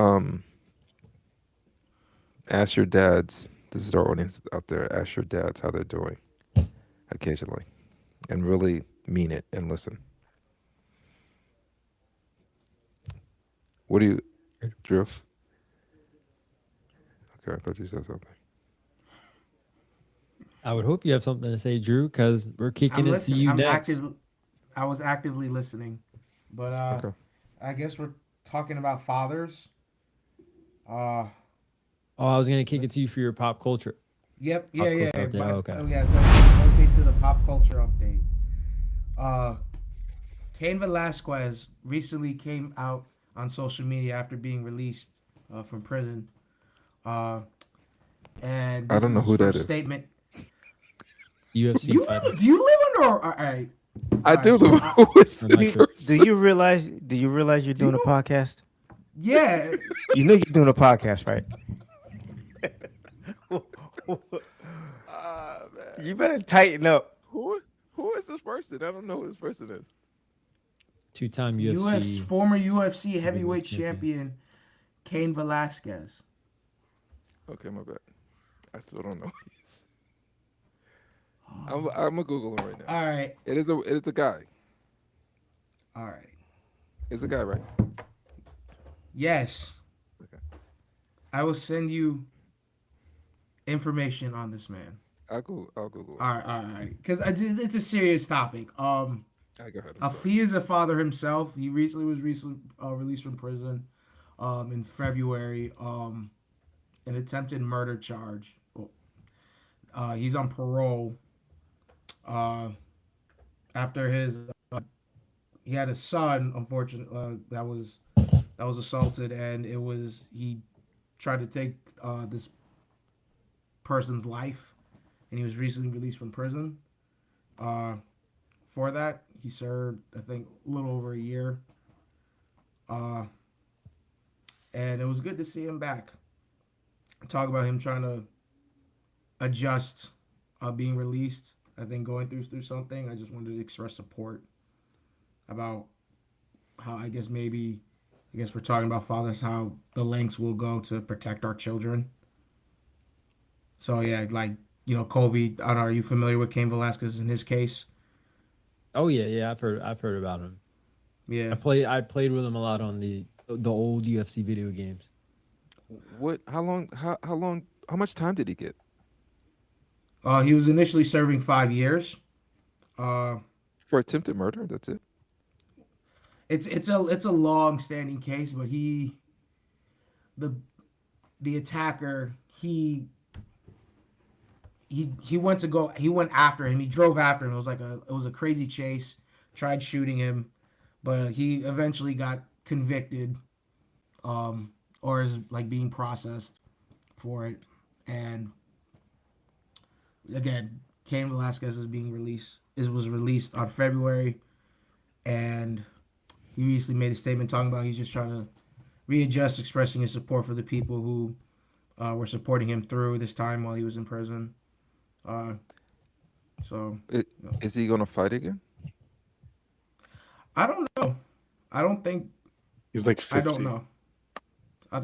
ask your dads. This is our audience out there. Ask your dads how they're doing occasionally, and really mean it and listen. What do you, Drew? Okay, I thought you said something. I would hope you have something to say, Drew, because we're kicking I'm it to listening. you I'm next. active. I was actively listening, but Okay. I guess we're talking about fathers. Uh, Oh, I was gonna kick it to you for your pop culture. yep, Pop yeah. culture update. But, Oh, okay. yeah, so rotate to the pop culture update. Cain Velasquez recently came out on social media after being released from prison. And I this don't is know his who that first is. statement. UFC fighter. Do you live under? All right. I All do. right, so Live. Who is I'm this not sure. person? Do you realize you're Do you doing a know- podcast? Yeah. You know you're doing a podcast, right? Ah, man. You better tighten up. Who is this person? I don't know who this person is. Two-time UFC. Former UFC heavyweight Heavyweight champion. champion Cain Velasquez. Okay, my bad. I still don't know who he is. I'm gonna Google him right now. All right. It is a guy. All right. It's a guy, right? Yes. Okay. I will send you information on this man. I'll Google it. All right. Because it's a serious topic. Go ahead. I'm sorry. He is a father himself. He recently was released from prison in February. An attempted murder charge. He's on parole. After he had a son, unfortunately, that was assaulted, and he tried to take this person's life, and he was recently released from prison. For that, he served, I think, a little over a year. And it was good to see him back. Talk about him trying to adjust, being released. I think going through something. I just wanted to express support about how I guess we're talking about fathers, how the lengths will go to protect our children. So yeah, Kobe. I don't know. Are you familiar with Cain Velasquez in his case? Oh yeah. I've heard about him. Yeah. I played with him a lot on the old UFC video games. What? How long? How much time did he get? He was initially serving 5 years. For attempted murder? That's it. It's a long standing case, but the attacker he went after him. He drove after him. It was a crazy chase. Tried shooting him, but he eventually got convicted, or is being processed for it. And again, Cain Velasquez was released on February, and he recently made a statement talking about he's just trying to readjust, expressing his support for the people who were supporting him through this time while he was in prison. Is he going to fight again? I don't know. I don't think. He's like 50. I don't know.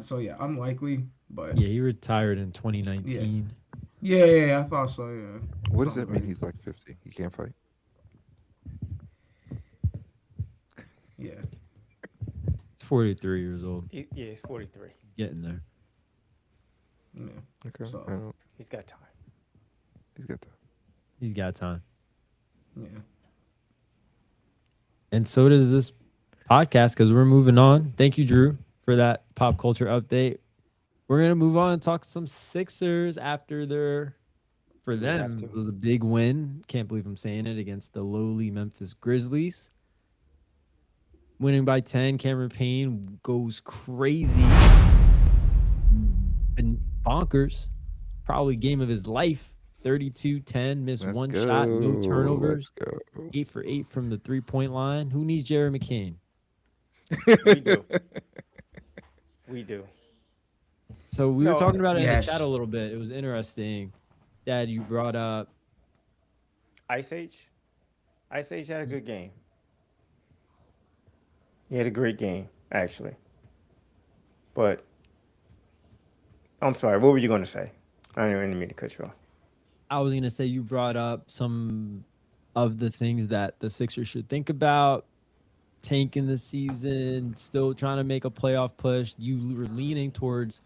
So yeah, unlikely. But Yeah, he retired in yeah, 2019. yeah, I thought so. Yeah. What does Sounds that mean? right. He's like 50. He can't fight. Yeah. He's 43 years old, Yeah, he's 43. getting there. Yeah. Okay. So- I don't, He's got time. he's got that. He's got time. Yeah. And so does this podcast because we're moving on. Thank you, Drew, for that pop culture update. We're going to move on and talk some Sixers after for them, have to. it was a big win. Can't believe I'm saying it, against the lowly Memphis Grizzlies. Winning by 10. Cameron Payne goes crazy and bonkers. Probably game of his life. 32-10, missed Let's one go. shot, no turnovers. Let's go. 8 for 8 from the 3-point line. Who needs Jerry McCain? We do. We do. So we were No, talking about it in yes. the chat a little bit. It was interesting that you brought up. Ice Age? Ice Age had a good game. He had a great game, actually. But I'm sorry, what were you going to say? I didn't mean to cut you off. I was going to say you brought up some of the things that the Sixers should think about. Tanking the season, still trying to make a playoff push. You were leaning towards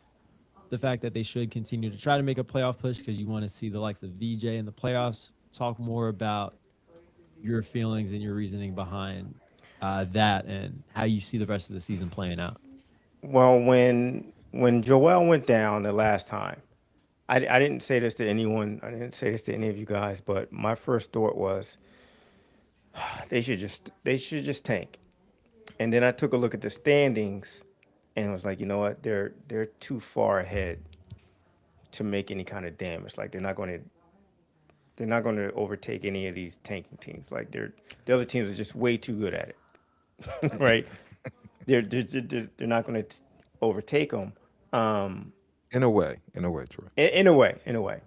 the fact that they should continue to try to make a playoff push because you want to see the likes of VJ in the playoffs. Talk more about your feelings and your reasoning behind that and how you see the rest of the season playing out. Well, when Joel went down the last time, I didn't say this to anyone. I didn't say this to any of you guys, but my first thought was they should just tank. And then I took a look at the standings and was like, you know what? They're too far ahead to make any kind of damage. Like they're not going to overtake any of these tanking teams. Like the other teams are just way too good at it, right? They're not going to overtake them. In a way, Troy. In a way.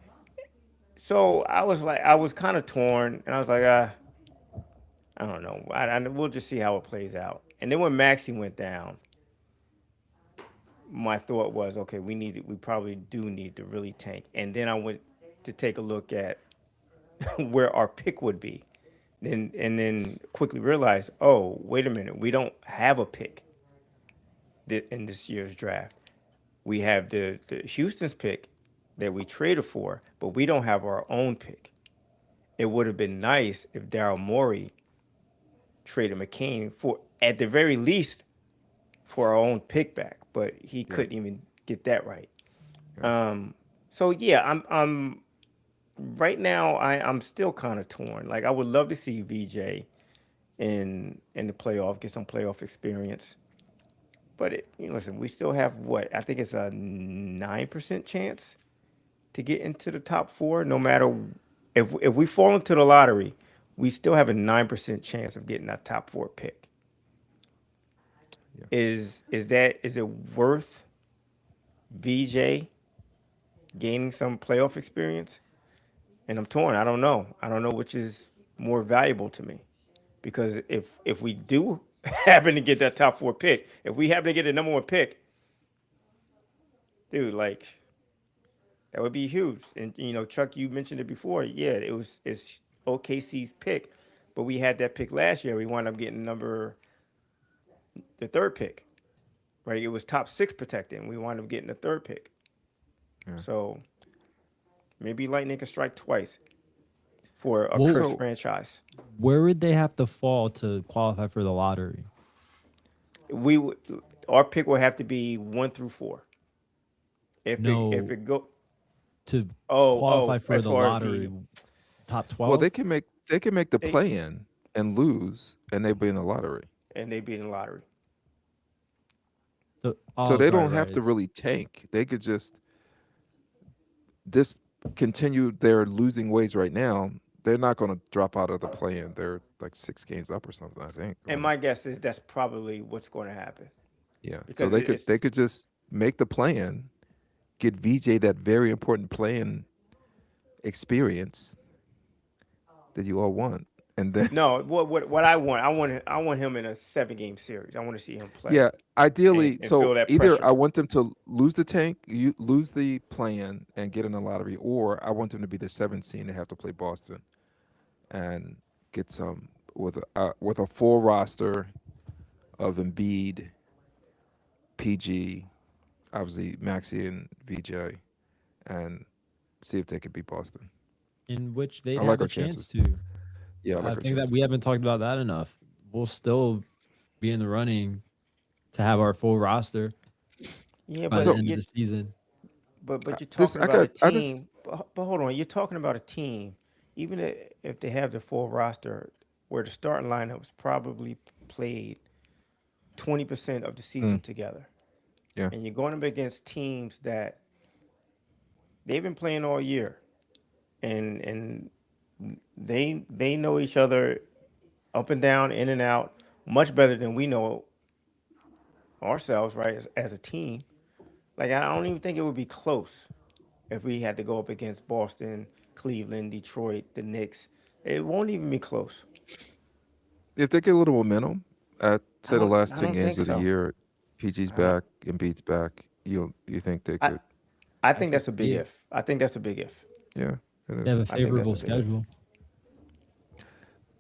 So I was kind of torn, and I was like, I don't know. We'll just see how it plays out. And then when Maxey went down, my thought was, okay, we probably do need to really tank. And then I went to take a look at where our pick would be, and then quickly realized, oh, wait a minute, we don't have a pick in this year's draft. We have the Houston's pick that we traded for, but we don't have our own pick. It would have been nice if Daryl Morey traded McCain for, at the very least, for our own pick back, but he couldn't even get that right. So yeah, I'm right now. I'm still kind of torn. Like I would love to see VJ in the playoff, get some playoff experience. But listen, we still have what I think it's a 9% chance to get into the top 4. No matter if we fall into the lottery, we still have a 9% chance of getting that top 4 pick. Yeah. Is it worth VJ gaining some playoff experience? And I'm torn. I don't know. I don't know which is more valuable to me, because if we do happen to get that top 4 pick, if we happen to get the number 1 pick, dude, like that would be huge. And Chuck, you mentioned it before. Yeah, it's OKC's pick, but we had that pick last year. We wound up getting the 3rd pick, right? It was top 6 protected, and we wound up getting the 3rd pick. Yeah. So maybe Lightning can strike twice for a Well, cursed so- franchise. Where would they have to fall to qualify for the lottery? Our pick will have to be 1 through 4. If it go To qualify for as the far as lottery, top 12? Well, they can make the play in and lose, and they'll be in the lottery. and they beat in the lottery. So They don't have to really tank. They could just continue their losing ways right now. They're not going to drop out of the play-in. They're like 6 games up or something, I think. And my guess is that's probably what's going to happen. Yeah. Because So they could just make the play-in, get VJ that very important play-in experience that you all want, and then No, what I want him in a 7-game series. I want to see him play. yeah, ideally, and so feel that either pressure. I want them to lose the tank, you lose the play-in and get in the lottery, or I want them to be the 7th seed and have to play Boston and get some with a full roster of Embiid, PG, obviously Maxey and VJ, and see if they could beat Boston. in which they'd I have like a our chance chances. to. Yeah, I I like our think that chances. we haven't talked about that enough. We'll still be in the running to have our full roster Yeah, by but the So end of the season. But you're this talking I about a got I just team. But hold on, you're talking about a team. Even if they have the full roster, where the starting lineup was probably played 20% of the season mm, together, yeah. and you're going up against teams that they've been playing all year, and they know each other up and down, in and out, much better than we know ourselves, right? As a team, like I don't even think it would be close if we had to go up against Boston, Cleveland, Detroit, the Knicks. It won't even be close. If they get a little momentum at say the last I 10 don't games think of the so. year, PG's I don't. back, Embiid's back, you think they I could? I I think could that's a big see it. if. I think that's a big if. Yeah, it They is. have a I think that's favorable a big if. schedule.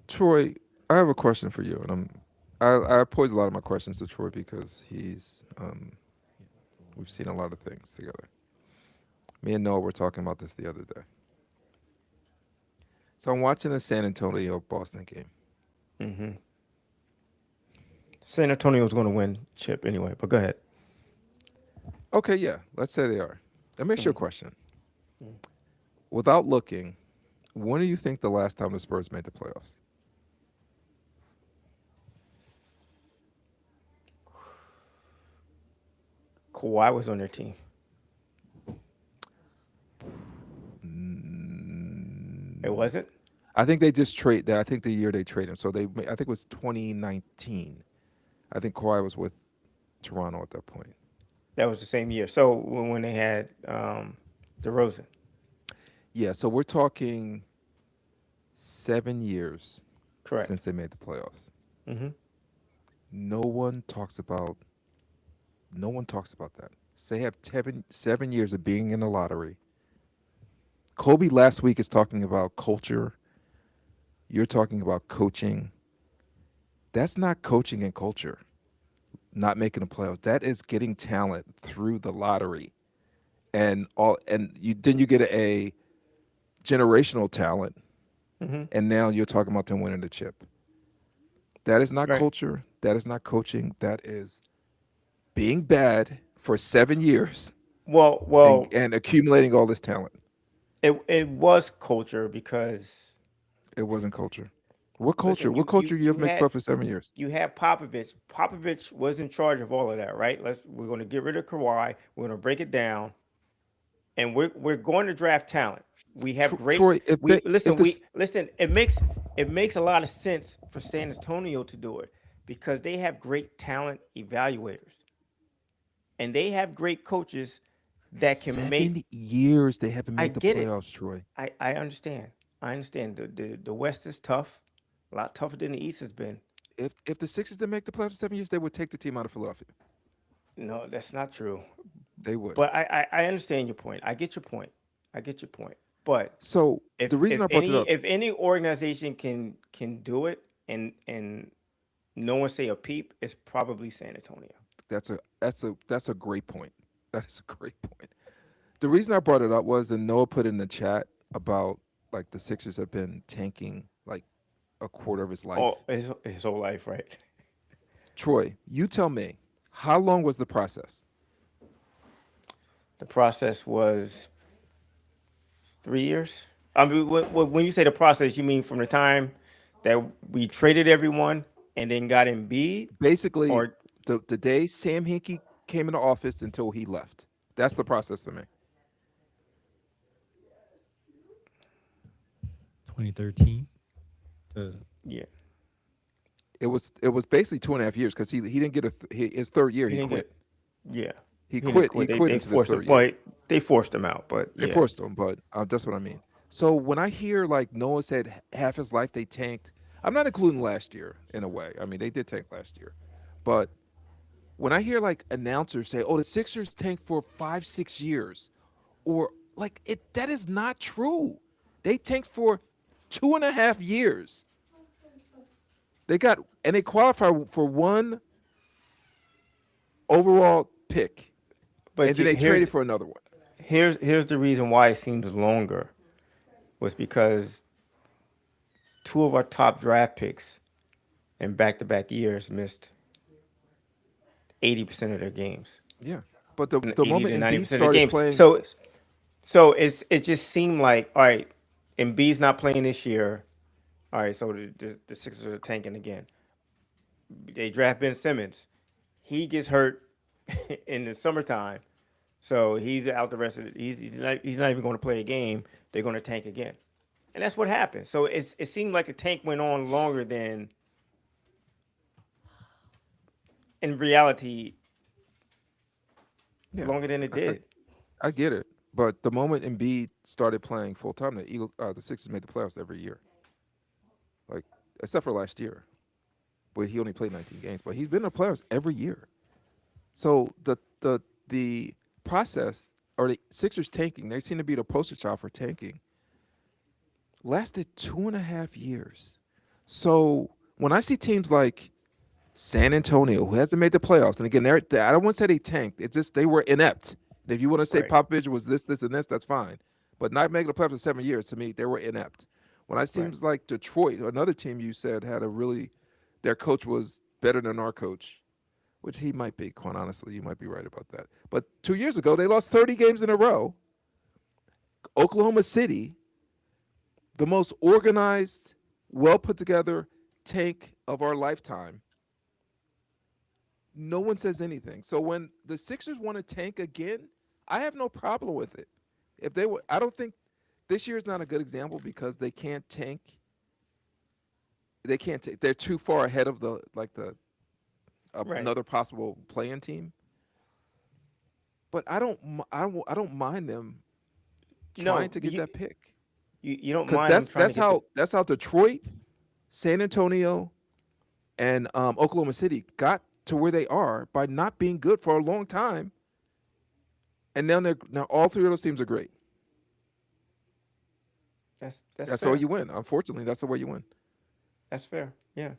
Troy, I have a question for you, and I pose a lot of my questions to Troy because we've seen a lot of things together. Me and Noah were talking about this the other day. So I'm watching the San Antonio Boston game. Hmm. San Antonio's going to win chip anyway. But go ahead. Okay, yeah, let's say they are. Let me ask you a Mm. question. Without looking, when do you think the last time the Spurs made the playoffs? Kawhi was on their team. It wasn't. I think they just trade that. I think the year they traded him. So I think it was 2019. I think Kawhi was with Toronto at that point. That was the same year. So when they had DeRozan. Yeah, so we're talking 7 years Correct. since they made the playoffs. Hmm. No one talks about that. So they have 7 years of being in the lottery. Kobe last week is talking about culture. You're talking about coaching. That's not coaching and culture. Not making the playoffs. That is getting talent through the lottery. And then you get a generational talent, Hmm. and now you're talking about them winning the chip. That is not Right. culture. That is not coaching. That is being bad for 7 years Well, and accumulating all this talent. it was culture because It wasn't culture. What culture? listen, What culture you you have made the had playoffs for 7 years? you had Popovich. Popovich was in charge of all of that, right? We're going to get rid of Kawhi. We're going to break it down, and we're going to draft talent. We have great. Troy, We if listen. this, It makes a lot of sense for San Antonio to do it because they have great talent evaluators, and they have great coaches that can make. 7 years they haven't I made the get it. playoffs, Troy. I understand. I understand. The West is tough, a lot tougher than the East has been. If the Sixers didn't make the playoffs for 7 years, they would take the team out of Philadelphia. No, that's not true. They would. But I understand your point. I get your point. I get your point. But So if the reason if I brought it any up, if any organization can do it and no one say a peep, it's probably San Antonio. that's a great point. That is a great point. The reason I brought it up was that Noah put in the chat about like the Sixers have been tanking like a quarter of his life. Oh, his whole life, right? Troy, you tell me, how long was the process? The process was 3 years. I mean, when you say the process, you mean from the time that we traded everyone and then got Embiid, Basically, or the day Sam Hinkie came into office until he left. That's the process to me. 2013. yeah, It was basically 2.5 years because he didn't get his third year. he He didn't quit. yeah. He didn't quit. quit. He They, quit they into this forced him. third year. Well, they forced him out, but They yeah. forced him, but that's what I mean. So when I hear like Noah said half his life they tanked, I'm not including last year in a way. I mean, they did tank last year, but when I hear like announcers say, "Oh, the Sixers tanked for 5, 6 years," or like that is not true. They tanked for 2.5 years. They qualified for one overall pick, But and then they traded for another one. here's the reason why it seems longer was because two of our top draft picks in back-to-back years missed 80% of their games. Yeah, but the 80 moment to Embiid 90% of the started games. playing, So it just seemed like, all right, Embiid's not playing this year. All right, so the Sixers are tanking again. They draft Ben Simmons. He gets hurt in the summertime, so he's out the rest of it. He's not even going to play a game. They're going to tank again, and that's what happened. So it seemed like the tank went on longer than, in reality, yeah, longer than it did. I get it. But the moment Embiid started playing full time, the Sixers made the playoffs every year. Like except for last year, but he only played 19 games. But he's been in the playoffs every year. So the process or the Sixers tanking, they seem to be the poster child for tanking. Lasted 2.5 years. So when I see teams like San Antonio, who hasn't made the playoffs, and again, I don't want to say they tanked. It's just they were inept. And if you want to say Right. Popovich was this, and this, that's fine. But not making the playoffs for 7 years, to me, they were inept. When I see teams like Detroit, another team you said had their coach was better than our coach, which he might be, quite honestly. You might be right about that. But 2 years ago, they lost 30 games in a row. Oklahoma City, the most organized, well put together tank of our lifetime. No one says anything. So when the Sixers want to tank again, I have no problem with it. I don't think this year is not a good example because they can't tank. They can't take. They're too far ahead of another possible play-in team. But I don't mind them trying to get that pick. You don't mind them trying That's to get that's how Detroit, San Antonio, and Oklahoma City got to where they are by not being good for a long time. And now all three of those teams are great. That's That's fair. how you win. Unfortunately, that's the way you win. That's fair. Yeah.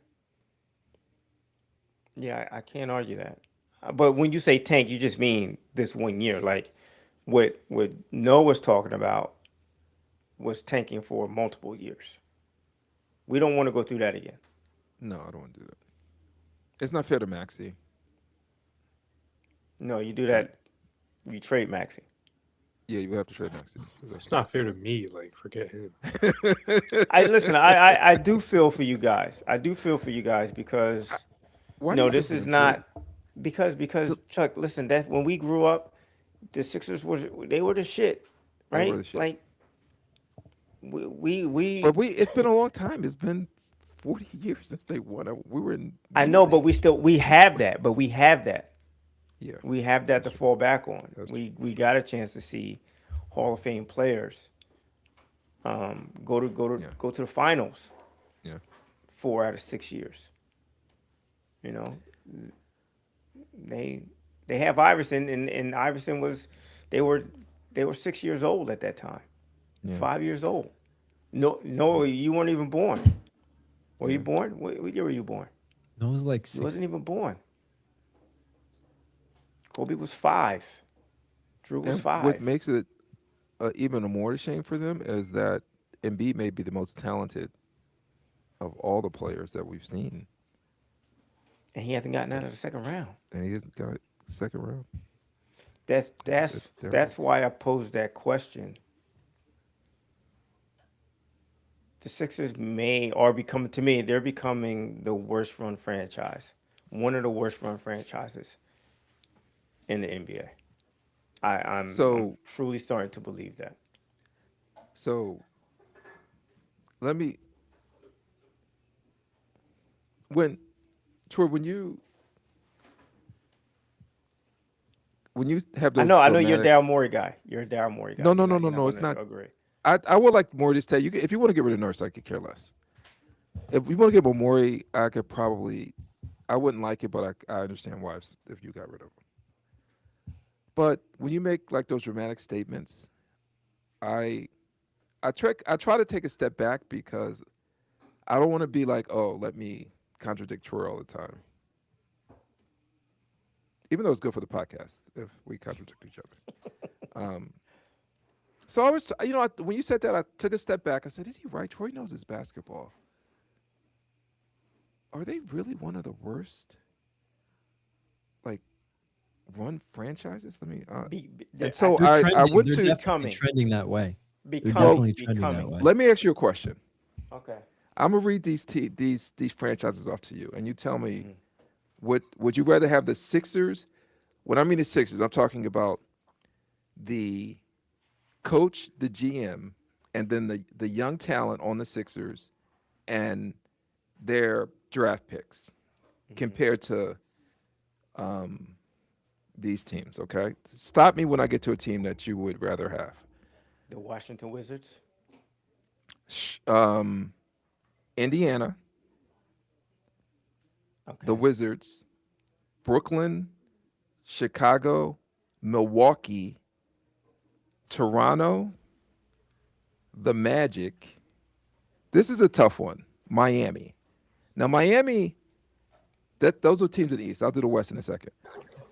Yeah, I can't argue that. But when you say tank, you just mean this 1 year. Like what Noah's talking about was tanking for multiple years. We don't want to go through that again. No, I don't want to do that. It's not fair to Maxey. No, you do that. You trade Maxey. Yeah, you have to trade Maxey. It's not fair to me. Like, forget him. I do feel for you guys. I do feel for you guys because Why do you this feel is for not because Chuck, listen, that when we grew up, the Sixers were the shit, They right? were the shit. Like we But it's been a long time. It's been 40 years since they won. We were in. I know, but we have that. But we have that. Yeah. We have that to fall back on. That's We got a chance to see Hall of Fame players go to the finals. Yeah. 4 out of 6 years. You know, they have Iverson, and Iverson they were 6 years old at that time, Yeah. 5 years old. No, you weren't even born. Were you born? What year were you born? No, it was like He 6. wasn't even born. Kobe was 5. Drew was And 5. what makes it even a more shame for them is that Embiid may be the most talented of all the players that we've seen, And he hasn't gotten out of the second round. and he hasn't got second round. That's terrible. why I posed that question. The Sixers they're becoming the worst run franchise. One of the worst run franchises in the NBA. I'm truly starting to believe that. So Troy, when you have those I know you're a dramatic- Daryl Morey guy. You're a Daryl Morey guy. No, You're no, not it's gonna not. Agree. I would like more to tell you if you want to get rid of Nurse, I could care less. If we want to get Morey, I could probably. I wouldn't like it, but I understand why if you got rid of him. But when you make like those dramatic statements, I I try to take a step back because I don't want to be like, oh, let me contradict Troy all the time. Even though it's good for the podcast if we contradict each other. So I was, when you said that, I took a step back. I said, is he right? Troy knows his basketball. Are they really one of the worst, like, run franchises? Let me. And so They're I trending. went They're to. definitely Becoming. trending that way. They're Becoming. definitely trending that way. Let me ask you a question. Okay. I'm gonna read these franchises off to you, and you tell me, would you rather have the Sixers? When I mean the Sixers, I'm talking about the coach, the GM, and then the young talent on the Sixers, and their draft picks compared to these teams. Okay, stop me when I get to a team that you would rather have. The Washington Wizards. Indiana, Okay. the Wizards, Brooklyn, Chicago, Milwaukee, Toronto, the Magic. This is a tough one. Miami. Now, Miami, those are teams in the East. I'll do the West in a second.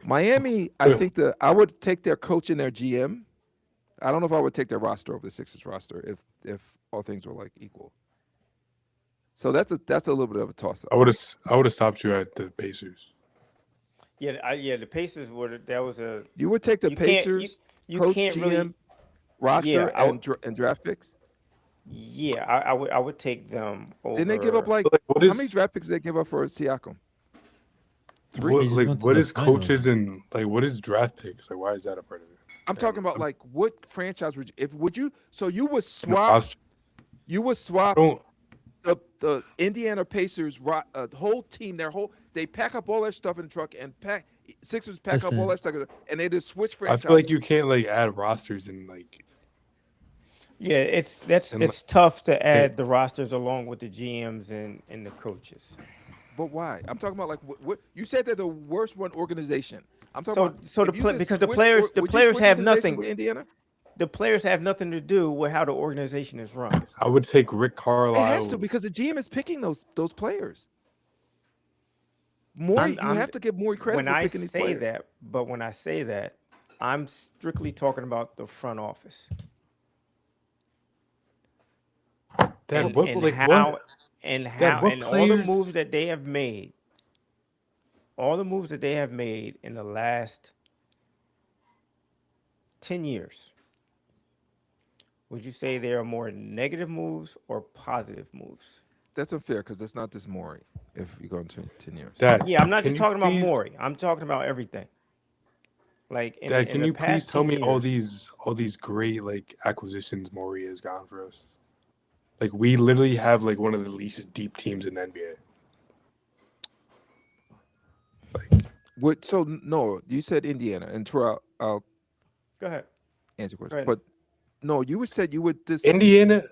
Miami, I think I would take their coach and their GM. I don't know if I would take their roster over the Sixers roster if all things were like equal. So that's a little bit of a toss up. I would have stopped you at the Pacers. Yeah, the Pacers were. That was a. You would take the You can't- Pacers you coach, can't GM, really- roster, Yeah, I and draft picks. Yeah, I would take them over. Didn't they give up like Like, what how is- many draft picks did they give up for Siakam? What, just like went to what the is finals. coaches and like what is draft picks? Like why is that a part of it? I'm talking about like what franchise would you so you would And the swap roster- don't the Indiana Pacers whole team they pack up all their stuff in the truck and Sixers pack up all Listen. that stuff and they just switch I franchises. feel like you can't like add rosters and like Yeah, it's And it's tough to add the rosters along with the GMs and the coaches. But why? I'm talking about like what you said they're the worst run organization. I'm talking So about so the if you play just because the switch players or- the would you players switch have organization nothing. with Indiana. The players have nothing to do with how the organization is run. I would take Rick It has Carlisle. to because the GM is picking those players. Morey, you have to give Morey credit When for I picking these say players. that, but when I say that, I'm strictly talking about the front office. Dad, and, what and like how what? and Dad, how what and all the players- moves that they have made, in the last 10 years, would you say they are more negative moves or positive moves? That's unfair because that's not just Morey. If you go into 10 years, Dad, Yeah, I'm not can just you talking about please- Morey. I'm talking about everything. Like in, Dad, in can the you past please tell 10 me all years- these great like acquisitions Maury has gotten for us? Like we literally have like one of the least deep teams in the NBA. Like what? So no, you said Indiana, and Troy, I'll Go ahead. answer your Go question. ahead. But no, you said you would just Indiana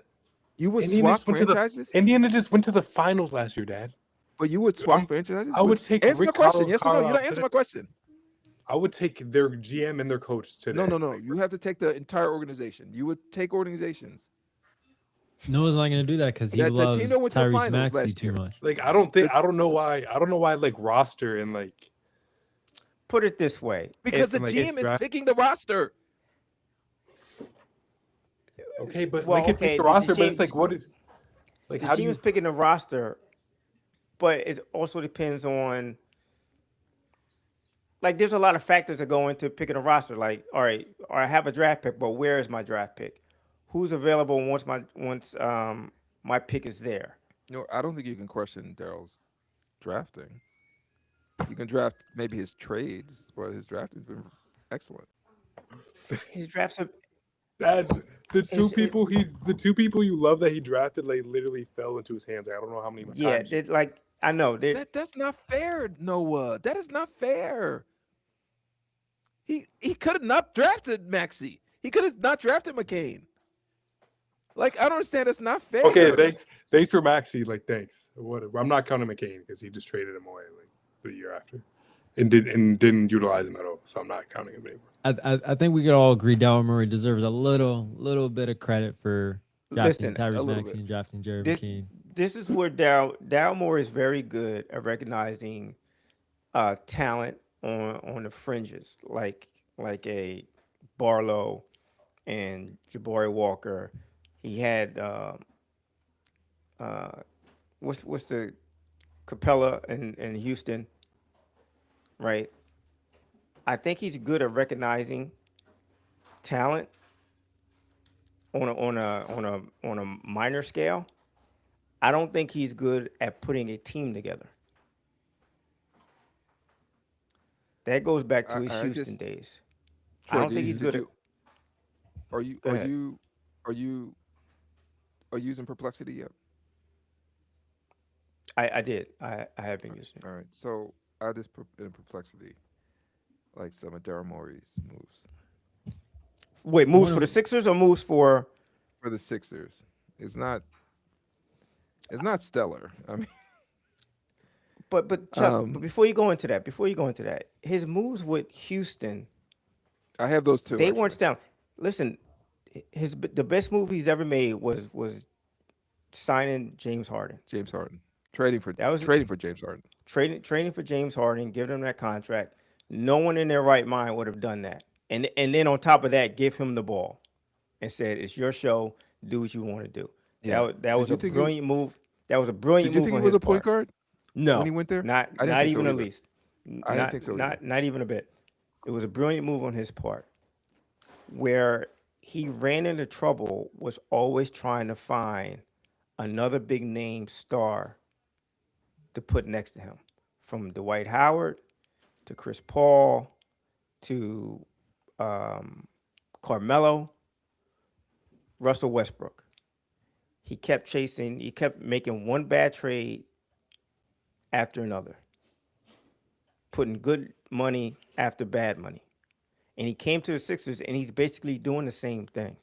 swap just went to franchises, Indiana just went to the finals last year, Dad. but you would swap I'm- franchises. I would But take answer my Rick question. Yes or no? You Carlisle don't answer my question. I would take their GM and their coach today. No. You have to take the entire organization. You would take organizations. Noah's not going to do that because he The team loves that went to the Tyrese finals Maxey last too year. much. Like I don't know why like roster and like Put it this way. Because the like, GM is draft- picking the roster. okay, but Well, they can okay, pick the the roster, but GM it's like what did like The how do team you is picking the roster, but it also depends on like there's a lot of factors that go into picking a roster. Like, all right, I have a draft pick, but where is my draft pick? Who's available once my pick is there? No, I don't think you can question Daryl's drafting. You can draft maybe his trades, but his draft has been excellent. His drafts are That the It's- two people you love that he drafted like literally fell into his hands. Like, I don't know how many times. like I know they That's not fair, Noah. That is not fair. He could have not drafted Maxey. He could have not drafted McCain. Like, I don't understand. It's not fair. Okay, thanks for Maxey. Like, thanks. Whatever. I'm not counting McCain because he just traded him away like the year after, and didn't utilize him at all. So I'm not counting him anymore. I think we could all agree Daryl Morey deserves a little bit of credit for drafting Listen, a Tyrese little Maxey bit. and drafting Jared this McCain. this is where Daryl Moore is very good at recognizing talent on the fringes, like a Barlow and Jabari Walker. He had what's the Capella in Houston, right? I think he's good at recognizing talent on a minor scale. I don't think he's good at putting a team together. That goes back to his I Houston just days. I Troy, don't think he's good at. are you Go are ahead. you are you are you using Perplexity yet? I did. I have been using it. All right. So I just put in Perplexity like some of Daryl Morey's moves Wait, moves One for the of Sixers or moves for? for the Sixers. It's not stellar. I mean, But Chuck, but um, before you go into that, his moves with Houston, I have those two they weren't actually. down. Listen, the best move he's ever made was signing James Harden. James Harden trading for That was James Harden. trading for James Harden, giving him that contract. No one in their right mind would have done that. And then on top of that, give him the ball and said, "It's your show. Do what you want to do." Yeah. That Did was you a think brilliant move. That was a did brilliant you move think he on was his a point part. guard when he No, went there? not I didn't not think so even the either. least. I didn't think so either. Not even a bit. It was a brilliant move on his part. Where he ran into trouble was always trying to find another big name star to put next to him, from Dwight Howard to Chris Paul to Carmelo, Russell Westbrook. He kept chasing. He kept making one bad trade after another, putting good money after bad money. And he came to the Sixers, and he's basically doing the same thing,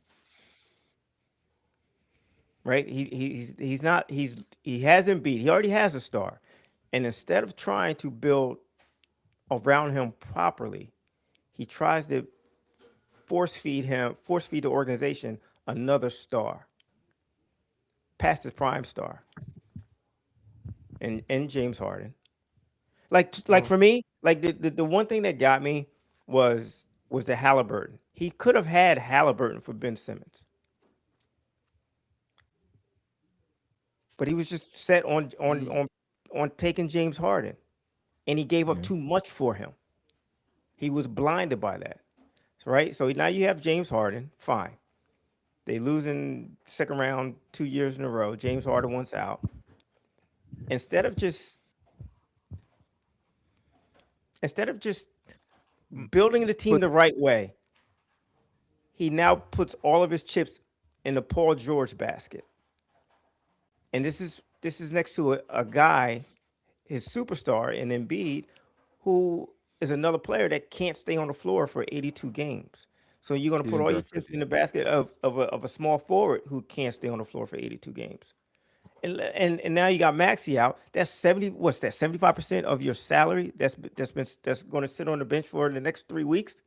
right? He's not he hasn't beat. He already has a star, and instead of trying to build around him properly, he tries to force feed the organization another star, past his prime star, and James Harden. Like Well, for me, like the one thing that got me was the Halliburton. He could have had Halliburton for Ben Simmons, but he was just set he on taking James Harden, and he gave up yeah. too much for him. He was blinded by that, right? So now you have James Harden. Fine, they lose in second round 2 years in a row. James Harden wants out. Instead of just building the team But the right way, he now puts all of his chips in the Paul George basket. And this is next to a guy, his superstar in Embiid, who is another player that can't stay on the floor for 82 games. So you're going to he put didn't all your draft chips 50. in the basket of a small forward who can't stay on the floor for 82 games. And now you got Maxey out. That's 75% of your salary that's going to sit on the bench for the next 3 weeks.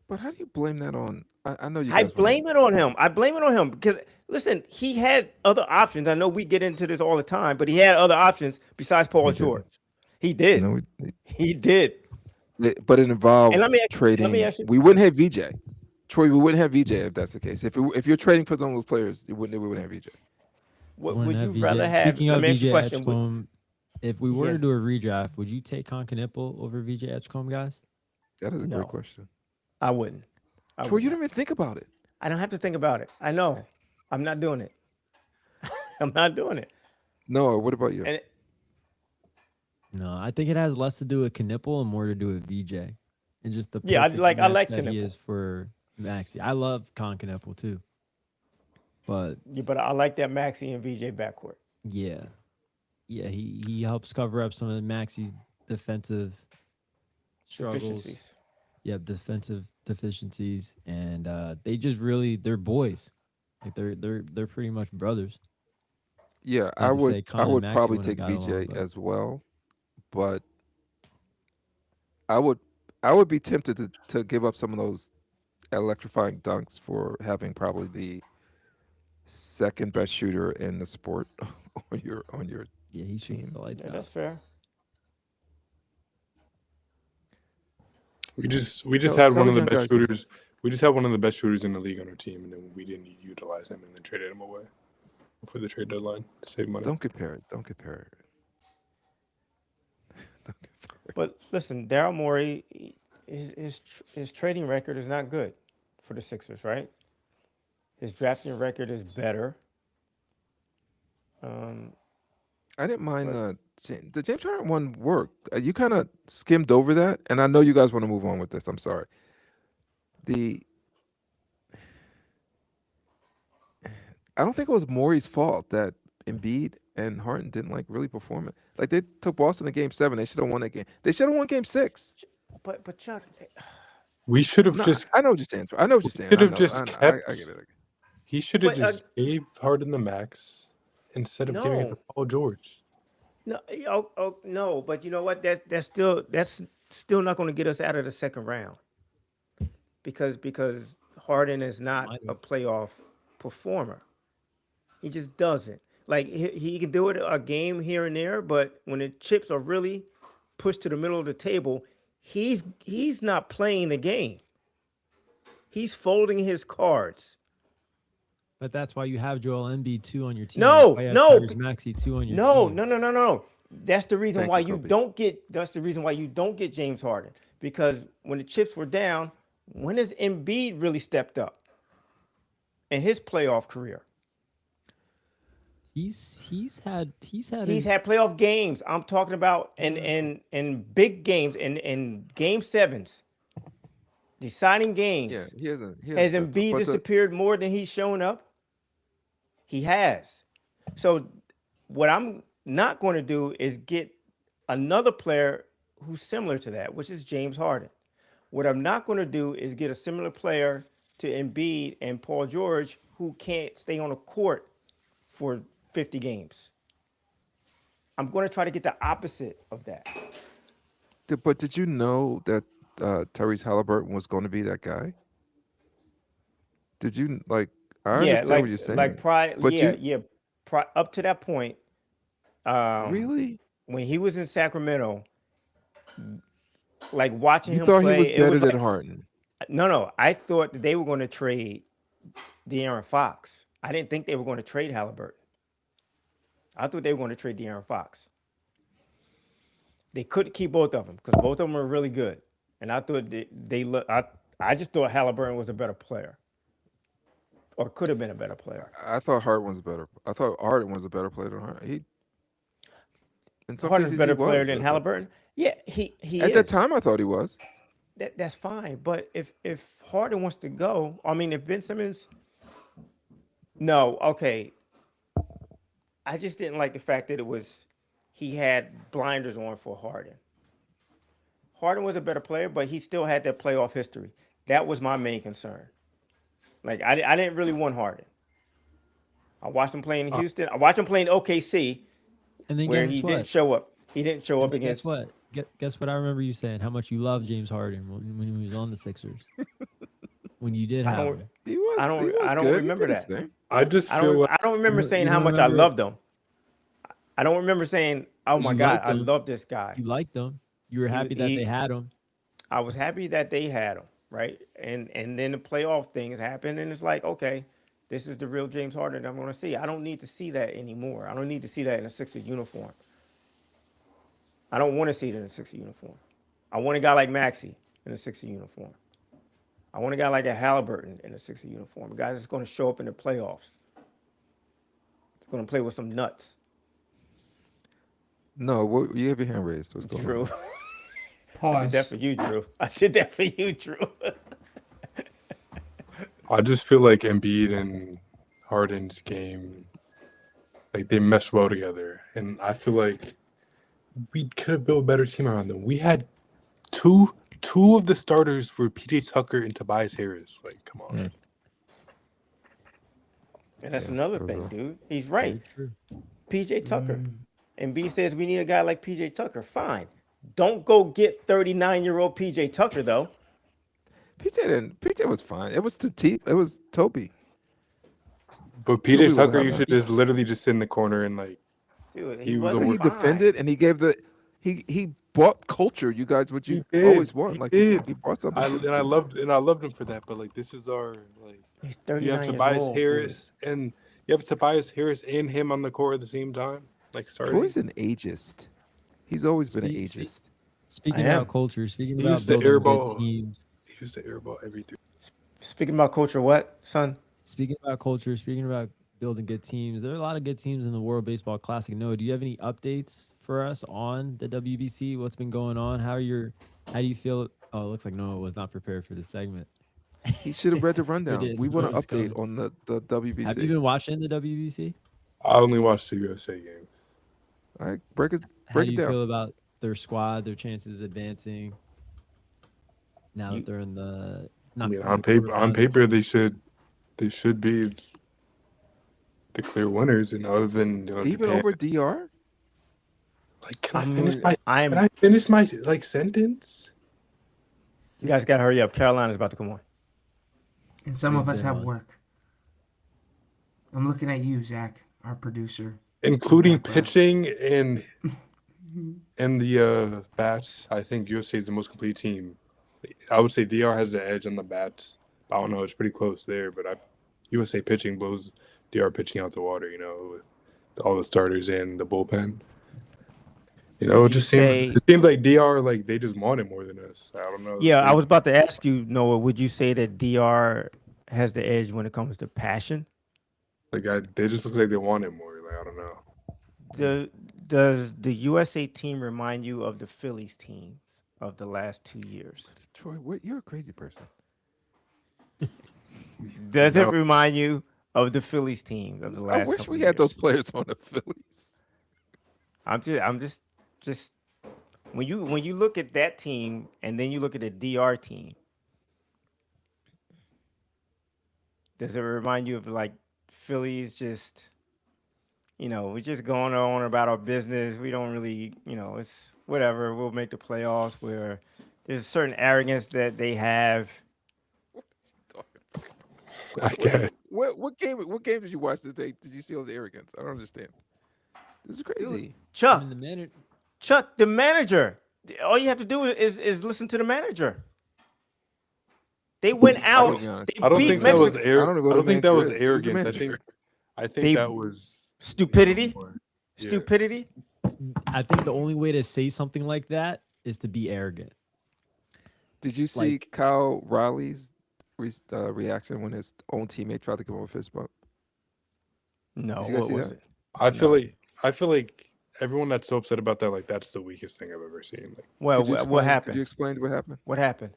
But how do you blame that on? I know you I guys want to. blame it on him. I blame it on him because listen, he had other options. I know we get into this all the time, but he had other options besides Paul He didn't. George. He did. No, He did. but it And involved let me trading. ask you. We wouldn't have VJ. Troy, we wouldn't have VJ if that's the case. If you're trading for some of those players, we wouldn't have VJ. What wouldn't would you have rather VJ. have? Speaking Let of me ask you VJ a question. Edgecombe, if we were Yeah. to do a redraft, would you take Concanipple over VJ Edgecombe, guys? That is a great No, question. I wouldn't. I Troy, would you not. don't even think about it. I don't have to think about it. I know. I'm not doing it. I'm not doing it. No, what about you? And No, I think it has less to do with Knipple and more to do with VJ, and just the yeah, perfect I match like that he Knipple. is for Maxey. I love Concanipple too, but Yeah, but I like that Maxey and VJ backcourt. yeah, he helps cover up some of Maxey's defensive struggles. Deficiencies. Yep, defensive deficiencies, and they just really they're boys. Like they're pretty much brothers. Yeah, Not to say I Con and would Maxie probably wouldn't have take got along, BJ but as well, but I would I would be tempted to give up some of those electrifying dunks for having probably the second best shooter in the sport on your yeah, he shoots team. the lights Yeah, out. that's fair. We just Tell had one the of the young best guys. shooters. We just had one of the best shooters in the league on our team, and then we didn't utilize him, and then traded him away before the trade deadline to save money. Don't compare it. Don't compare it. Don't compare it. But listen, Daryl Morey, his trading record is not good for the Sixers, right? His drafting record is better. I didn't mind But the James Harden one work. You kind of skimmed over that, and I know you guys want to move on with this. I'm sorry. I don't think it was Morey's fault that Embiid and Harden didn't like really perform it. Like they took Boston to Game 7. They should have won that game. They should have won Game 6. but Chuck, We should have No, just I know what you're saying. I know what you're saying. should I have know. just I get kept. it. He should have but just gave Harden the max instead of giving it to no, Paul George. no, no. But you know what? That's still not going to get us out of the second round because Harden is not Might a have. playoff performer. He just doesn't. Like he can do it a game here and there, but when the chips are really pushed to the middle of the table, he's not playing the game. He's folding his cards. But that's why you have Joel Embiid 2 on your team. No, That's why you have no, Tyrese Maxey 2 on your No, team. no. That's the reason Thank why you, you Kobe. don't get. That's the reason why you don't get James Harden, because when the chips were down, when has Embiid really stepped up in his playoff career? He's had He's his, had playoff games. I'm talking about in big games in game sevens, deciding games. Yeah, he hasn't. Has stepped up. Embiid But disappeared more than he's shown up? He has. So what I'm not going to do is get another player who's similar to that, which is James Harden. What I'm not going to do is get a similar player to Embiid and Paul George who can't stay on the court for 50 games. I'm going to try to get the opposite of that. But did you know that Tyrese Halliburton was going to be that guy? Did you like? I Yeah, understand what you're saying. Up to that point, Really? when he was in Sacramento, like watching You him thought play, he was it better was than like, Harden? no. I thought that they were going to trade De'Aaron Fox. I didn't think they were going to trade Halliburton. I thought they were going to trade De'Aaron Fox. They couldn't keep both of them because both of them were really good, and I thought I just thought Halliburton was a better player, or could have been a better player. I thought Harden was better. I thought Harden was a better player than Harden. He, in some Harden's a cases, better he player was. than Halliburton. Yeah, he At is. that time, I thought he was. That's fine. But if Harden wants to go, I mean, if Ben Simmons, no, okay. I just didn't like the fact that he had blinders on for Harden. Harden was a better player, but he still had that playoff history. That was my main concern. Like I didn't really want Harden. I watched him play in Houston. I watched him play in OKC, and then where guess he what? didn't show up. He didn't show up And against. guess what? Guess what? I remember you saying how much you loved James Harden when he was on the Sixers. When you did have him. He was. I don't- He was I don't good. He remember did his that. thing. I just feel like I don't remember You saying don't how much I remember- loved him. I don't remember saying, "Oh my You God, liked I him. love this guy." You liked them. You were happy that he- they had him. I was happy that they had him, right? And then the playoff things happened, and it's like, okay, this is the real James Harden that I'm going to see. I don't need to see that anymore. I don't need to see that in a Sixers uniform. I don't want to see it in a Sixers uniform. I want a guy like Maxey in a Sixers uniform. I want a guy like a Halliburton in a Sixers uniform. A guy that's going to show up in the playoffs. He's going to play with some nuts. No, you have your hand raised. What's going on? Drew. I Pause. did that for you, Drew. I did that for you, Drew. I just feel like Embiid and Harden's game, like they mesh well together, and I feel like we could have built a better team around them. We had two of the starters were PJ Tucker and Tobias Harris. Like, come on. And that's Yeah, another for thing, real. dude. He's right. Very true. PJ Tucker. And B says we need a guy like PJ Tucker. Fine. Don't go get 39-year-old PJ Tucker, though. PJ was fine. It was it was Toby. But Toby PJ was Tucker having used to just literally just sit in the corner and like Dude, He he was the wasn't He worst. fine. defended and he gave he brought culture, you guys, what you He always did. want. He Like did. he brought something. I loved him for that. But like this is our like He's you 39 have years Tobias old. Harris and you have Tobias Harris and him on the court at the same time, like starting. Troy's an ageist. He's always been an Speak- speak- ageist. Speaking I am. about culture, speaking He about used to building good airball. teams, He used to airball everything. Speaking about culture, what, son? speaking about culture, speaking about building good teams, there are a lot of good teams in the World Baseball Classic. Noah, do you have any updates for us on the WBC? What's been going on? How do you feel? Oh, it looks like Noah was not prepared for this segment. He should have read the rundown. did. We want an Noah's update coming. on the WBC. Have you been watching the WBC? I only watched the USA game. All right, break How it do you down. feel about their squad, their chances advancing? Now that they're in the I mean, on paper, they should be the clear winners. And other than Even Japan, over DR? like, can I I'm. finish my like sentence? You guys got to hurry up. Carolina's about to come on. And some of us been have on. work. I'm looking at you, Zach, our producer. Including Exactly. pitching and the bats. I think USA is the most complete team. I would say DR has the edge on the bats. I don't know, it's pretty close there, but USA pitching blows DR pitching out the water, with all the starters and the bullpen. It just seems like DR, like, they just want it more than us. I don't know. Yeah, I was about to ask you, Noah, would you say that DR has the edge when it comes to passion? Like, they just look like they want it more. Like, I don't know. Does the USA team remind you of the Phillies teams of the last 2 years? Troy, you're a crazy person. Does it No. remind you of the Phillies teams of the last? I wish couple we of had those years? players on the Phillies. I'm just when you look at that team and then you look at the DR team, does it remind you of like Phillies just, we're just going on about our business. We don't really, it's whatever. We'll make the playoffs. Where there's a certain arrogance that they have. I can't. What game did you watch today? Did you see those arrogance? I don't understand. This is crazy. Chuck, in the minute. Chuck, the manager. All you have to do is listen to the manager. They went out. be honest. They I don't beat think that was Mexico. I don't know I who don't the think that was manager is. Who's the arrogance. manager? I think They- that was Stupidity. more- yeah. Stupidity. I think the only way to say something like that is to be arrogant. Did you see Like- Kyle Riley's reaction when his own teammate tried to give him a fist bump? No, Did you guys what see was that? it? I feel like everyone that's so upset about that, like, that's the weakest thing I've ever seen. Like, Well, Could you what explain- Could you happened? explain what happened? What happened?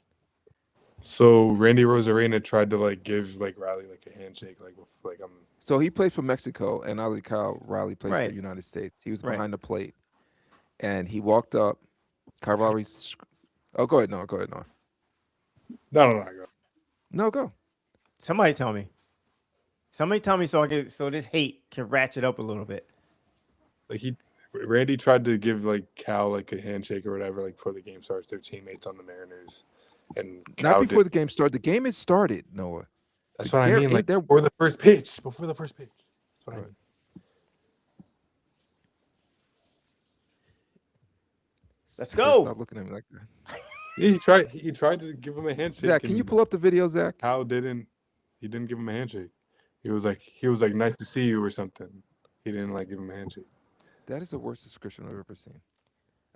so Randy Rosarena tried to like give like Riley like a handshake, like I'm So he played for Mexico, and Kyle Riley plays Right. for the United States. He was Right. behind the plate, and he walked up. Kyle Riley. Oh, go ahead, no. no. Go. No, go. Somebody tell me. Somebody tell me so this hate can ratchet up a little bit. Like Randy tried to give like Cal like a handshake or whatever, like before the game starts. Their teammates on the Mariners, and Not Cal before did. the game started. The game has started, Noah. That's what I they're mean. in- Like they're- before the first pitch. That's what I Right. mean. Let's Stop go. looking at me like that. Yeah, he tried to give him a handshake. Zach, can you and pull up the video, Zach? Cal didn't. He didn't give him a handshake. He was like nice to see you or something. He didn't like give him a handshake. That is the worst description I've ever seen.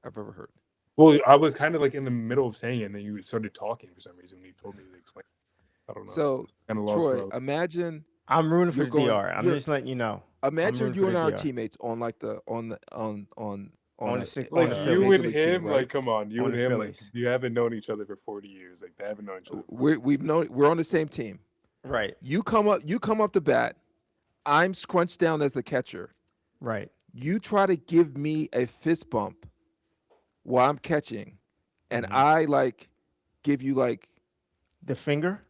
I've ever heard. Well, I was kind of like in the middle of saying it, and then you started talking for some reason when you told me to explain. I don't know. So, kind of lost. Troy, where I was- imagine I'm rooting for You're the going- DR. I'm you're- just letting you know. imagine rooting you for and the our DR. teammates on like the on the a- sick- like on the you Phillies. and League him, team, right? like come on, you On and the him, like Phillies. you haven't known each other for 40 years. Like they haven't known each other. we're on the same team. Right. You come up to bat. I'm scrunched down as the catcher. Right. You try to give me a fist bump while I'm catching, and Mhm. I like give you like The finger.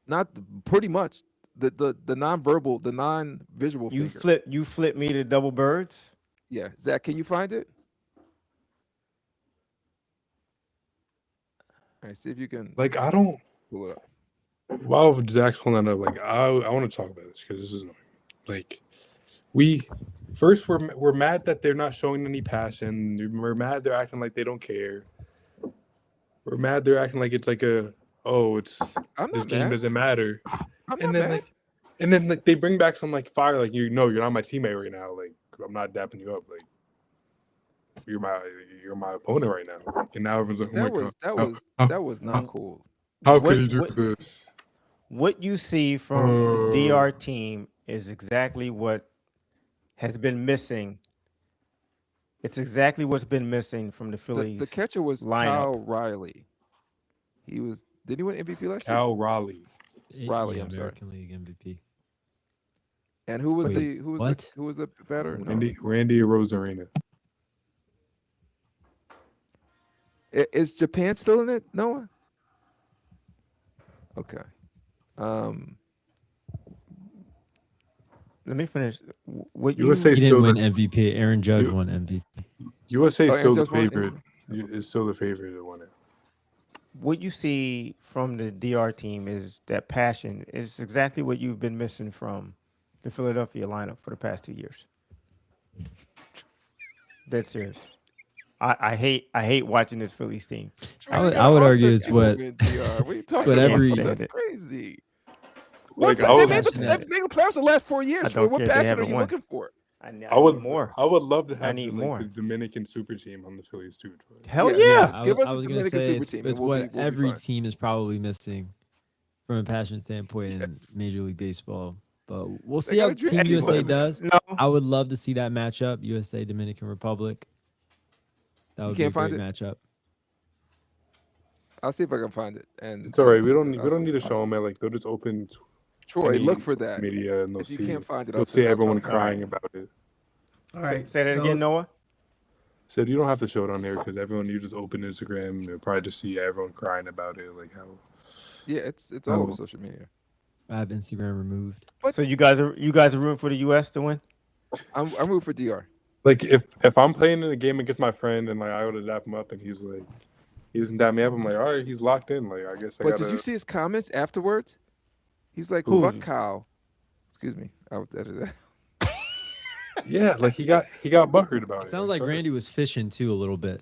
not pretty much the non-verbal, the non-visual You finger. flip me to double birds. Yeah, Zach, can you find it? All right, see if you can Like I don't. pull it up. While Zach's pulling that up, like I want to talk about this because this is annoying. Like we're mad that they're not showing any passion. We're mad they're acting like they don't care. We're mad they're acting like it's like it's I'm this not game mad. doesn't matter. I'm And not then mad. like they bring back some like fire, like you're not my teammate right now. Like I'm not dapping you up. Like you're my opponent right now. And now everyone's like, oh my god, that was not cool. how What- could you do what- this? What you see from the DR team is exactly what has been missing. It's exactly what's been missing from the Phillies. The catcher was lineup. Kyle Riley. Did he win MVP last year? Cal Raleigh. Riley, I'm sorry. American League MVP. And who was Wait, what? who was the batter? No. Randy Rosarena. Is Japan still in it, Noah? Okay. Let me finish. What you USA He still didn't the, win MVP. Aaron Judge You- won MVP. USA is Oh, still the Angels won favorite. Is still the favorite to win it. what you see from the DR team is that passion is exactly what you've been missing from the Philadelphia lineup for the past 2 years. Dead serious. I hate watching this Phillies team. I would argue it's what- What are you talking what about? every- That's crazy. Like, What, I they would- made the playoffs the last 4 years. I don't What care if they passion are haven't you won. looking for? I need I would more. I would love to have need the, more. the Dominican super team on the Phillies too. Troy. Hell Yeah, yeah. I, Give us I a was gonna Dominican say super it's, team it's and what we'll be every fine. team is probably missing from a passion standpoint in Yes. Major League Baseball. But we'll They see how gotta drink Team anyway, USA man. does. No. I would love to see that matchup, USA Dominican Republic. That You would be a can't great find matchup. I'll see if I can find it. And It's all right. We I'll don't need to see. show them. Like they'll just open Troy, any look for that. media and they'll If you see. can't find it, They'll I'll see I'll everyone try to find crying it. about it. All right. Say that again, Noah. Said you don't have to show it on here because everyone you just open Instagram, you'll probably just see everyone crying about it. Like how Yeah, it's all over Oh. social media. I have Instagram removed. So you guys are rooting for the US to win? I'm rooting for DR. like if I'm playing in a game against my friend and like I would dap him up and he's like he doesn't dap me up, I'm like, all right, he's locked in. Like I guess I But gotta. did you see his comments afterwards? He was like, Who? "Fuck Kyle." Excuse me, I would edit that. Yeah, like he got butthurt about It it. sounds like sorry. Randy was fishing too a little bit.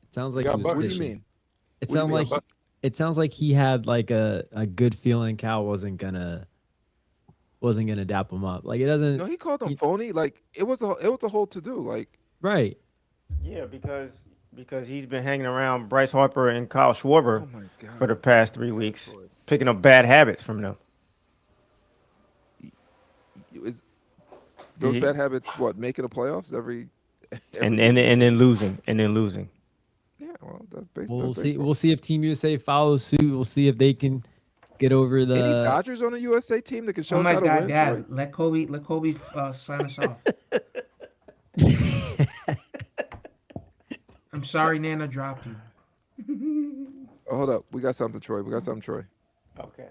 It sounds like Yeah, he was but What do fishing. you mean? It What do you sounds mean? like it sounds like he had like a good feeling Cal wasn't gonna dap him up. Like it doesn't No, he called him phony. Like it was a whole to do. Like right. Yeah, because he's been hanging around Bryce Harper and Kyle Schwarber oh my god. for the past 3 weeks, picking up bad habits from them. Those He- bad habits, what, making the playoffs every And then losing. yeah, well, that's basically. Well, we'll see. We'll see if Team USA follows suit. We'll see if they can get over Any the. Dodgers on the USA team that can show Oh us my how to God, win? Dad! Let Kobe sign us off. I'm sorry, Nana dropped you. Oh, hold up, we got something, Troy. Troy. Okay.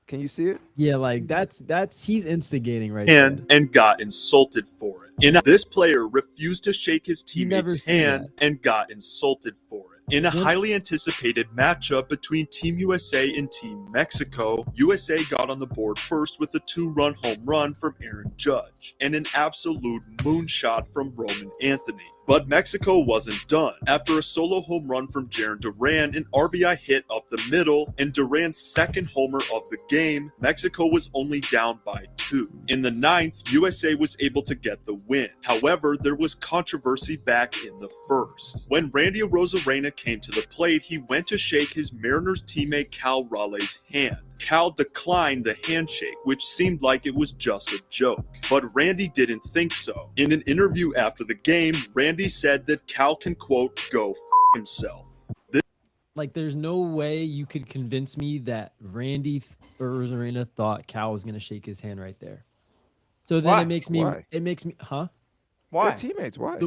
Can you see it? Yeah, like that's he's instigating right there. And got insulted for it. This player refused to shake his never teammate's see hand and got insulted for it. In a Yep. highly anticipated matchup between Team USA and Team Mexico, USA got on the board first with a 2-run home run from Aaron Judge and an absolute moonshot from Roman Anthony. But Mexico wasn't done. After a solo home run from Jarren Duran, an RBI hit up the middle, and Duran's second homer of the game, Mexico was only down by 2. In the 9th, USA was able to get the win. However, there was controversy back in the 1st. When Randy Rosarena came to the plate, he went to shake his Mariners teammate Cal Raleigh's hand. Cal declined the handshake, which seemed like it was just a joke. But Randy didn't think so. In an interview after the game, Randy said that Cal can, quote, go f himself. Like, there's no way you could convince me that Randy Rosarena thought Cal was gonna shake his hand right there. So then Why? it makes me, Why? huh? Why? They're teammates. Why?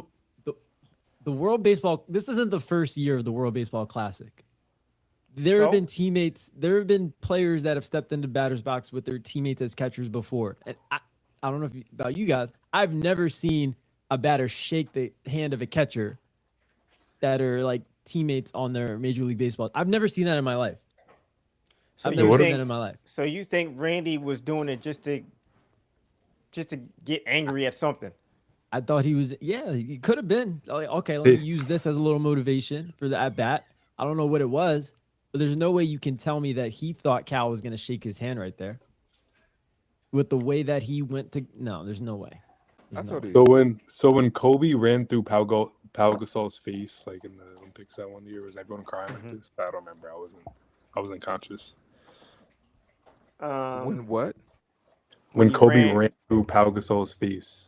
The World Baseball. This isn't the first year of the World Baseball Classic. There have So? been teammates, there have been players that have stepped into batter's box with their teammates as catchers before. And I don't know about you guys. I've never seen a batter shake the hand of a catcher that are like teammates on their Major League Baseball. I've never seen that in my life. So I've you never seen think- that in my life. So you think Randy was doing it just to get angry at something? I thought he was, yeah, he could have been. Like, okay, let me use this as a little motivation for the at bat. I don't know what it was, but there's no way you can tell me that he thought Cal was going to shake his hand right there. With the way that he went to, no, there's no way. I There's no thought way. he. So when Kobe ran through Pau Gasol's face, like in the Olympics that one year, was everyone crying like this? I don't remember. I wasn't conscious. When what? When he Kobe ran- ran through Pau Gasol's face.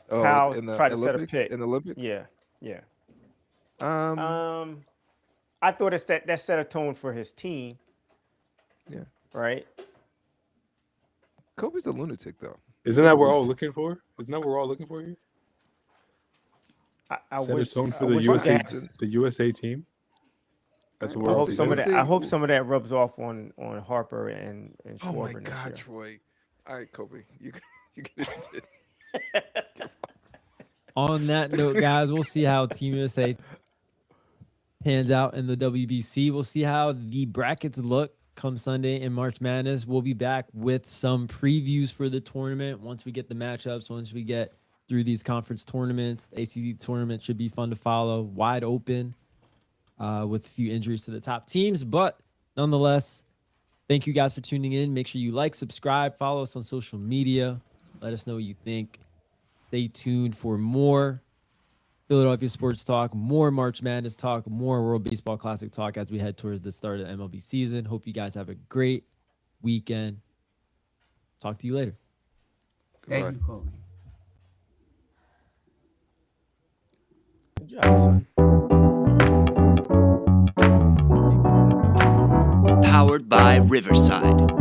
Oh, Powell in the tried to set a Olympics. pick. In the Olympics. Yeah. Um. I thought that set a tone for his team. Yeah. Right. Kobe's a lunatic, though. Isn't that what we're all looking for? Isn't that what we're all looking for here? I Set wish. a tone I for the wish USA, that- the USA team. That's what I we're all hope see. some of Let's that. I see. hope some of that rubs off on Harper and Oh my Schwarber next God, year. Troy! All right, Kobe, you get it. On that note, guys, we'll see how Team USA pans out in the WBC. We'll see how the brackets look come Sunday in March Madness. We'll be back with some previews for the tournament once we get the matchups, once we get through these conference tournaments. The ACC tournament should be fun to follow, wide open, with a few injuries to the top teams. But nonetheless, thank you guys for tuning in. Make sure you like, subscribe, follow us on social media. Let us know what you think. Stay tuned for more Philadelphia sports talk, more March Madness talk, more World Baseball Classic talk as we head towards the start of the MLB season. Hope you guys have a great weekend. Talk to you later. Thank Goodbye. you, Kobe. Good job, son. Powered by Riverside.